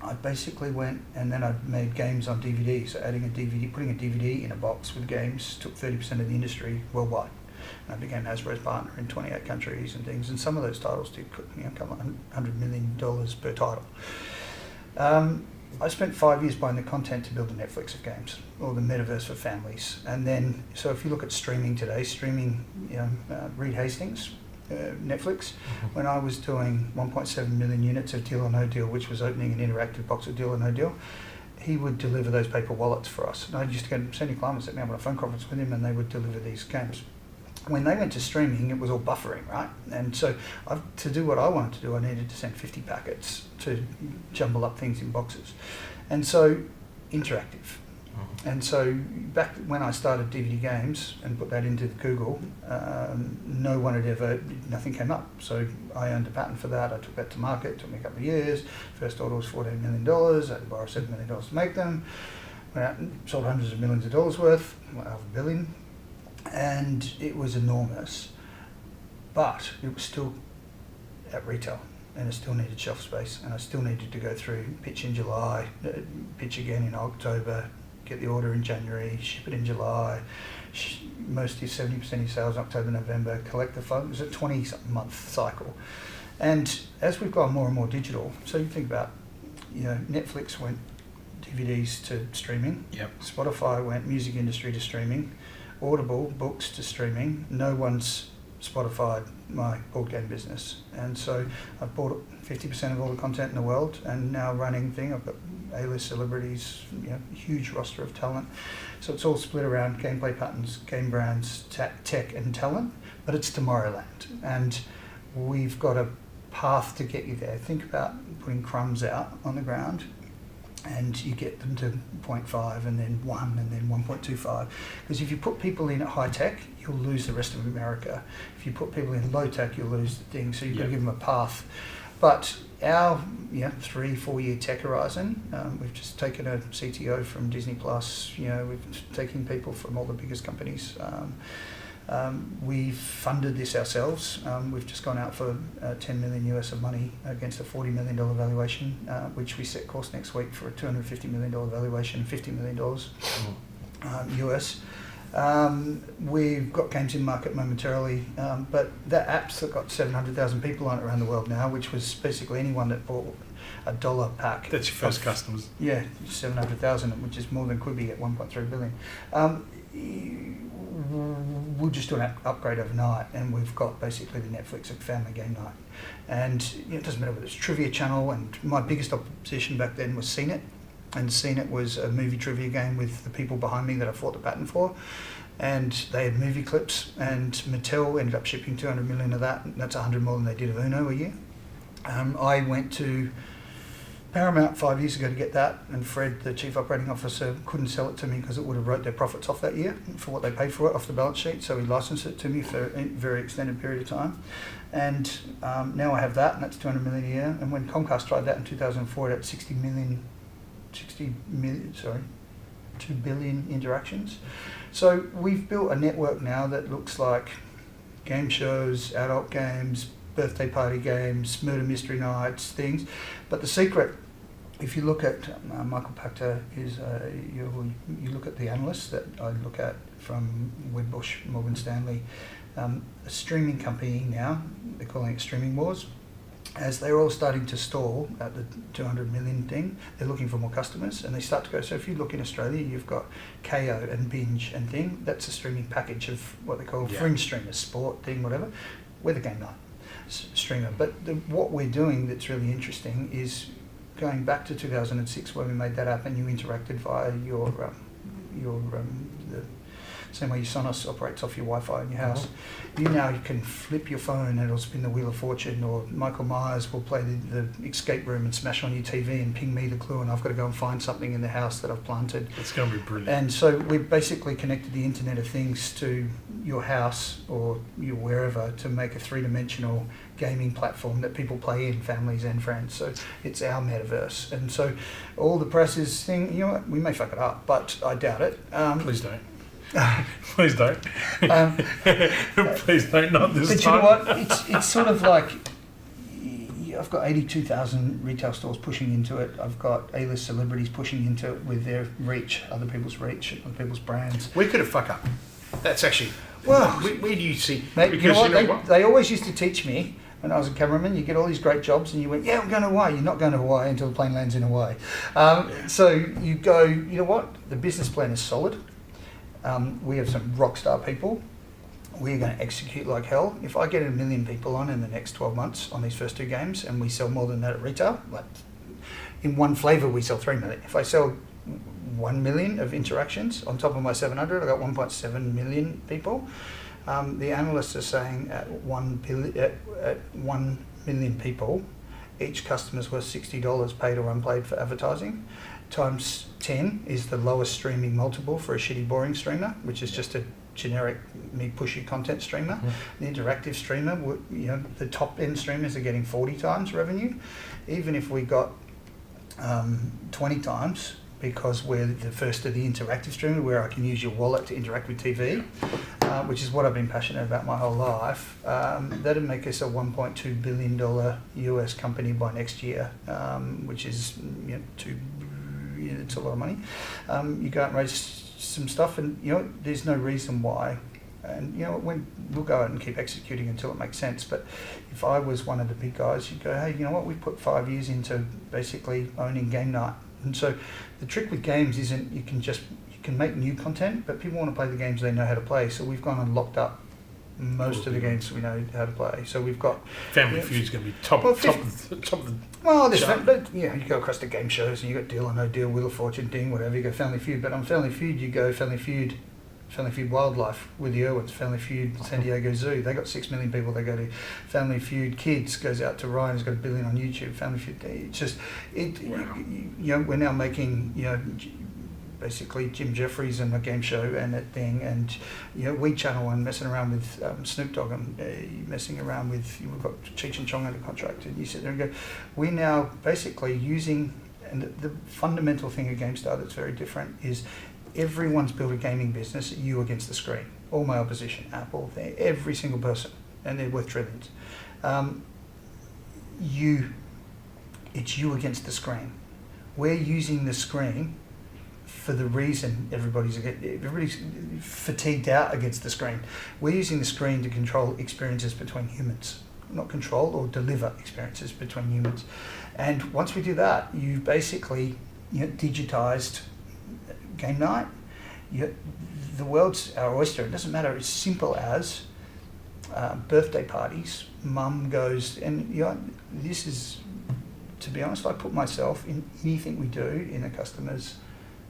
I basically went, and then I made games on DVD. So putting a DVD in a box with games took 30% of the industry worldwide. And I became Hasbro's partner in 28 countries and things. And some of those titles did come $100 million per title. I spent 5 years buying the content to build the Netflix of games, or the metaverse for families. And then, so if you look at streaming today, Reed Hastings, Netflix, when I was doing 1.7 million units of Deal or No Deal, which was opening an interactive box of Deal or No Deal, he would deliver those paper wallets for us. And I used to go to Sandy Climb and sit down on a phone conference with him, and they would deliver these games. When they went to streaming, it was all buffering, right? And so to do what I wanted to do, I needed to send 50 packets to jumble up things in boxes. And so, interactive. And so back when I started DVD games and put that into Google, nothing came up. So I owned a patent for that. I took that to market. It took me a couple of years. First order was $14 million. I had to borrow $7 million to make them. Went out and sold hundreds of millions of dollars worth, $500 million. And it was enormous, but it was still at retail, and it still needed shelf space, and I still needed to go through pitch in July, pitch again in October, get the order in January, ship it in July, mostly 70% of your sales October, November, collect the funds. It was a 20-month cycle. And as we've gone more and more digital, so you think about, Netflix went DVDs to streaming, Spotify went music industry to streaming, Audible, books to streaming. No one's Spotified my board game business. And so I've bought 50% of all the content in the world, and now running thing. I've got A-list celebrities, huge roster of talent. So it's all split around gameplay patterns, game brands, tech and talent, but it's Tomorrowland. And we've got a path to get you there. Think about putting crumbs out on the ground, and you get them to 0.5 and then 1 and then 1.25. Because if you put people in at high tech, you'll lose the rest of America. If you put people in low tech, you'll lose the thing. So you've got to give them a path. But our 3-4 year tech horizon, we've just taken a CTO from Disney Plus. We've taken people from all the biggest companies. We've funded this ourselves. We've just gone out for $10 million US of money against a $40 million valuation, which we set course next week for a $250 million valuation, $50 million US. We've got games in market momentarily, but that app's got 700,000 people on it around the world now, which was basically anyone that bought a $1 pack. That's your first customers. Yeah, 700,000, which is more than Quibi at 1.3 billion. we'll just do an upgrade overnight, and we've got basically the Netflix of family game night. And it doesn't matter whether it's trivia channel, and my biggest opposition back then was Seen It. And Seen It was a movie trivia game with the people behind me that I fought the patent for. And they had movie clips, and Mattel ended up shipping 200 million of that. And that's 100 more than they did of Uno a year. I went to Paramount 5 years ago to get that, and Fred, the chief operating officer, couldn't sell it to me because it would have wrote their profits off that year for what they paid for it off the balance sheet. So he licensed it to me for a very extended period of time. And now I have that, and that's 200 million a year. And when Comcast tried that in 2004, it had 2 billion interactions. So we've built a network now that looks like game shows, adult games, birthday party games, murder mystery nights, things. But the secret, if you look at Michael Pachter, is you look at the analysts that I look at from Wedbush, Morgan Stanley, a streaming company now, they're calling it Streaming Wars. As they're all starting to stall at the 200 million thing, they're looking for more customers, and they start to go, so if you look in Australia, you've got KO and Binge and thing, that's a streaming package of what they call fringe streamers, sport, thing, whatever. We're the game night streamer. But what we're doing that's really interesting is going back to 2006 when we made that app and you interacted via the same way your Sonos operates off your Wi-Fi in your house. You can flip your phone and it'll spin the Wheel of Fortune, or Michael Myers will play the escape room and smash on your TV and ping me the clue, and I've got to go and find something in the house that I've planted. It's going to be brilliant. And so we've basically connected the Internet of Things to your house or your wherever to make a three-dimensional gaming platform that people play in, families and friends. So it's our metaverse. And so all the press is saying, you know what, we may fuck it up, but I doubt it. Please don't. Please don't. Please don't, not this but time. You know what? It's sort of like, I've got 82,000 retail stores pushing into it. I've got A-list celebrities pushing into it with their reach, other people's brands. We could have fuck up. That's actually, well, where do you see? Mate, you know what? They always used to teach me, when I was a cameraman, you get all these great jobs and you went, yeah, I'm going to Hawaii. You're not going to Hawaii until the plane lands in Hawaii. So you go, you know what? The business plan is solid. We have some rock star people. We're going to execute like hell. If I get 1 million people on in the next 12 months on these first 2 games and we sell more than that at retail, like in one flavour we sell 3 million. If I sell 1 million of interactions on top of my 700, I've got 1.7 million people. The analysts are saying at 1 million people, each customer's worth $60 paid or unpaid for advertising. Times 10 is the lowest streaming multiple for a shitty boring streamer, which is just a generic me pushy content streamer. The interactive streamer, the top end streamers are getting 40 times revenue. Even if we got 20 times, because we're the first of the interactive streamer where I can use your wallet to interact with TV, which is what I've been passionate about my whole life, that'd make us a $1.2 billion US company by next year, which is it's a lot of money. You go out and raise some stuff, and there's no reason why. And when we'll go out and keep executing until it makes sense. But if I was one of the big guys, you'd go, hey, you know what? We've put 5 years into basically owning game night. And so the trick with games isn't you can make new content, but people want to play the games they know how to play. So we've gone and locked up most of the games we know how to play. So we've got Family Feud's going to be top of the. Well, but you go across the game shows and you got Deal or No Deal, Wheel of Fortune, Ding, whatever. You go Family Feud, but on Family Feud you go Family Feud Wildlife with the Irwins, Family Feud San Diego Zoo. They got 6 million people they go to. Family Feud Kids goes out to Ryan, who's got 1 billion on YouTube. Family Feud, it's just we're now making basically Jim Jeffries and a game show and that thing, and We Channel and messing around with Snoop Dogg and messing around with, we've got Cheech and Chong under contract, and you sit there and go, we're now basically using, and the fundamental thing of GameStar that's very different is everyone's built a gaming business, you against the screen. All my opposition, Apple, every single person, and they're worth trillions. It's you against the screen. We're using the screen for the reason everybody's fatigued out against the screen. We're using the screen to control experiences between humans, not control or deliver experiences between humans. And once we do that, you've basically digitized game night. the world's our oyster. It doesn't matter. It's simple as birthday parties. Mum goes, and this is, to be honest, I put myself in anything we do in a customer's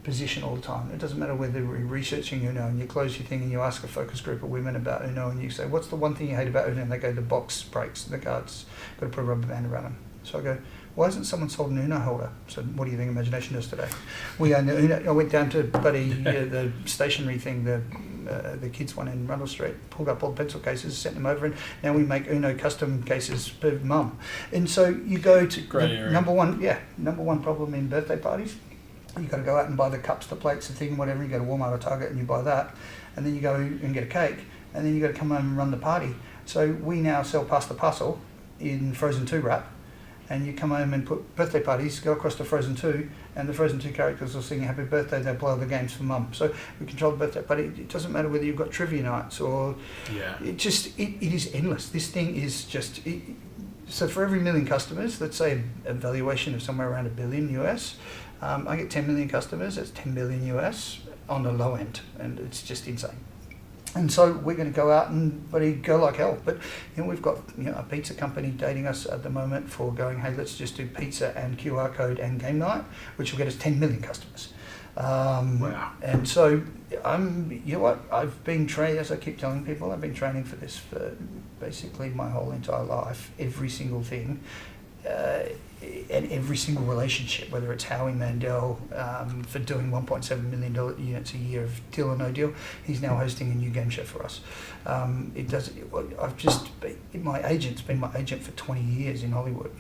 position all the time. It doesn't matter whether we're researching Uno and you close your thing and you ask a focus group of women about Uno and you say, what's the one thing you hate about Uno? And they go, the box breaks, the cards, got to put a rubber band around them. So I go, why hasn't someone sold an Uno holder? So what do you think Imagination does today? We own the Uno. I went down to the stationery thing, the kids one in Rundle Street, pulled up all the pencil cases, sent them over, and now we make Uno custom cases per mum. And so you go to number one problem in birthday parties. You've got to go out and buy the cups, the plates, the thing, whatever. You go to Walmart or Target and you buy that, and then you go and get a cake, and then you got to come home and run the party. So we now sell Pass the Puzzle in Frozen 2 wrap, and you come home and put birthday parties, go across to Frozen 2, and the Frozen 2 characters will sing Happy Birthday, they'll play all the games for mum. So we control the birthday party. It doesn't matter whether you've got trivia nights or... It is endless. This thing is just... So for every 1 million customers, let's say a valuation of somewhere around $1 billion US, I get 10 million customers, that's 10 billion US on the low end, and it's just insane. And so we're going to go out and go like hell. But we've got a pizza company dating us at the moment for going, hey, let's just do pizza and QR code and game night, which will get us 10 million customers. Wow. And so I've been trained, as I keep telling people, I've been training for this for basically my whole entire life, every single thing. And every single relationship, whether it's Howie Mandel for doing $1.7 million units a year of Deal or No Deal, he's now hosting a new game show for us. My agent's been my agent for 20 years in Hollywood.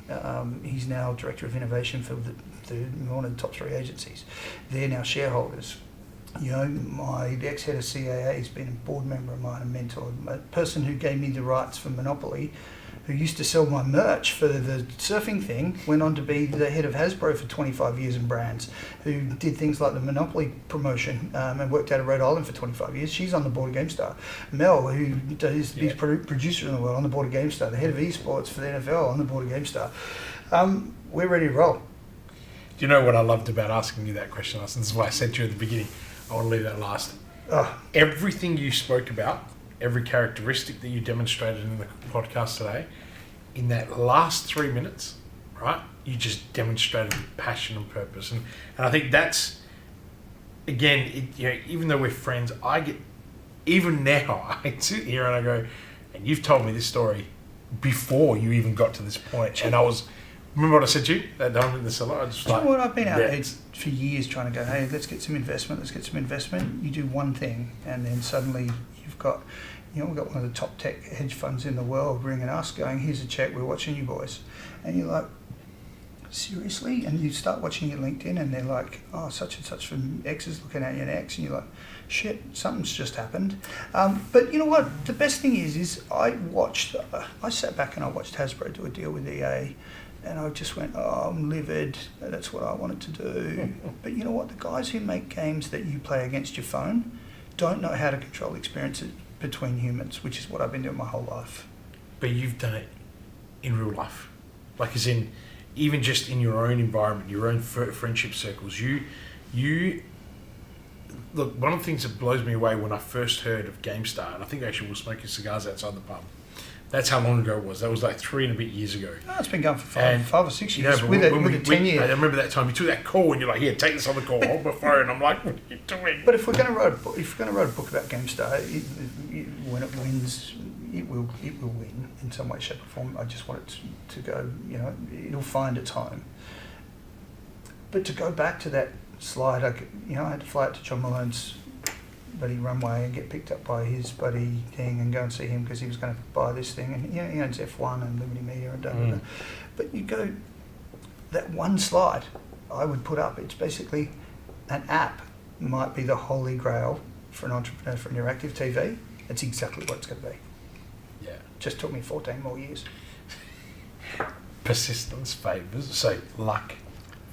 He's now director of innovation for one of the top 3 agencies. They're now shareholders. The ex-head of CAA has been a board member of mine, a mentor, a person who gave me the rights for Monopoly, who used to sell my merch for the surfing thing, went on to be the head of Hasbro for 25 years in brands, who did things like the Monopoly promotion and worked out of Rhode Island for 25 years. She's on the board of GameStar. Mel, who is the biggest producer in the world, on the board of GameStar. The head of esports for the NFL, on the board of GameStar. We're ready to roll. Do you know what I loved about asking you that question, Austin? This is why I said to you at the beginning, I want to leave that last. Everything you spoke about, every characteristic that you demonstrated in the podcast today, in that last 3 minutes, right, you just demonstrated passion and purpose. And I think that's, again, even though we're friends, even now, I sit here and I go, and you've told me this story before you even got to this point. And remember what I said to you that time in the cellar? I've been out there for years trying to go, hey, let's get some investment. You do one thing, and then suddenly you've got, we've got one of the top tech hedge funds in the world ringing us going, here's a check, we're watching you boys. And you're like, seriously? And you start watching your LinkedIn and they're like, oh, such and such from X is looking at you and X, and you're like, shit, something's just happened. But you know what? The best thing is I sat back and I watched Hasbro do a deal with EA, and I just went, oh, I'm livid. That's what I wanted to do. But you know what? The guys who make games that you play against your phone don't know how to control experiences between humans, which is what I've been doing my whole life. But you've done it in real life. Like as in, even just in your own environment, your own friendship circles. Look, one of the things that blows me away when I first heard of GameStar, and I think actually we were smoking cigars outside the pub. That's how long ago it was. That was like 3 and a bit years ago. Oh, it's been going for five or 6 years. With a 10-year. I remember that time you took that call and you're like, here, take this on the call, hold my phone. I'm like, what are you doing? But if we're going to write a book about GameStar, when it wins, it will win in some way, shape, or form. I just want it to go. It'll find its home. But to go back to that slide, I had to fly out to John Malone's buddy runway and get picked up by his buddy thing and go and see him because he was going to buy this thing, and he owns F1 and Liberty Media and da. But you go, that one slide I would put up, it's basically an app might be the holy grail for an entrepreneur for interactive TV. That's exactly what it's going to be. Yeah. Just took me 14 more years. Persistence favours, so luck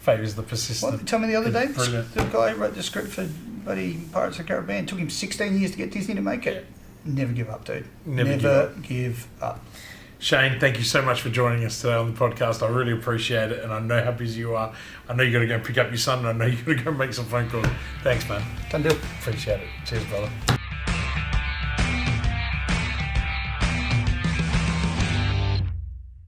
favours the persistent. What, tell me the other day, the guy who wrote the script for Pirates of the Caribbean, took him 16 years to get Disney to make it. Never give up, dude. Never give up. Shane, thank you so much for joining us today on the podcast. I really appreciate it, and I know how busy you are. I know you got to go and pick up your son, and I know you got to go and make some phone calls. Thanks, man. Done deal. Appreciate it. Cheers, brother.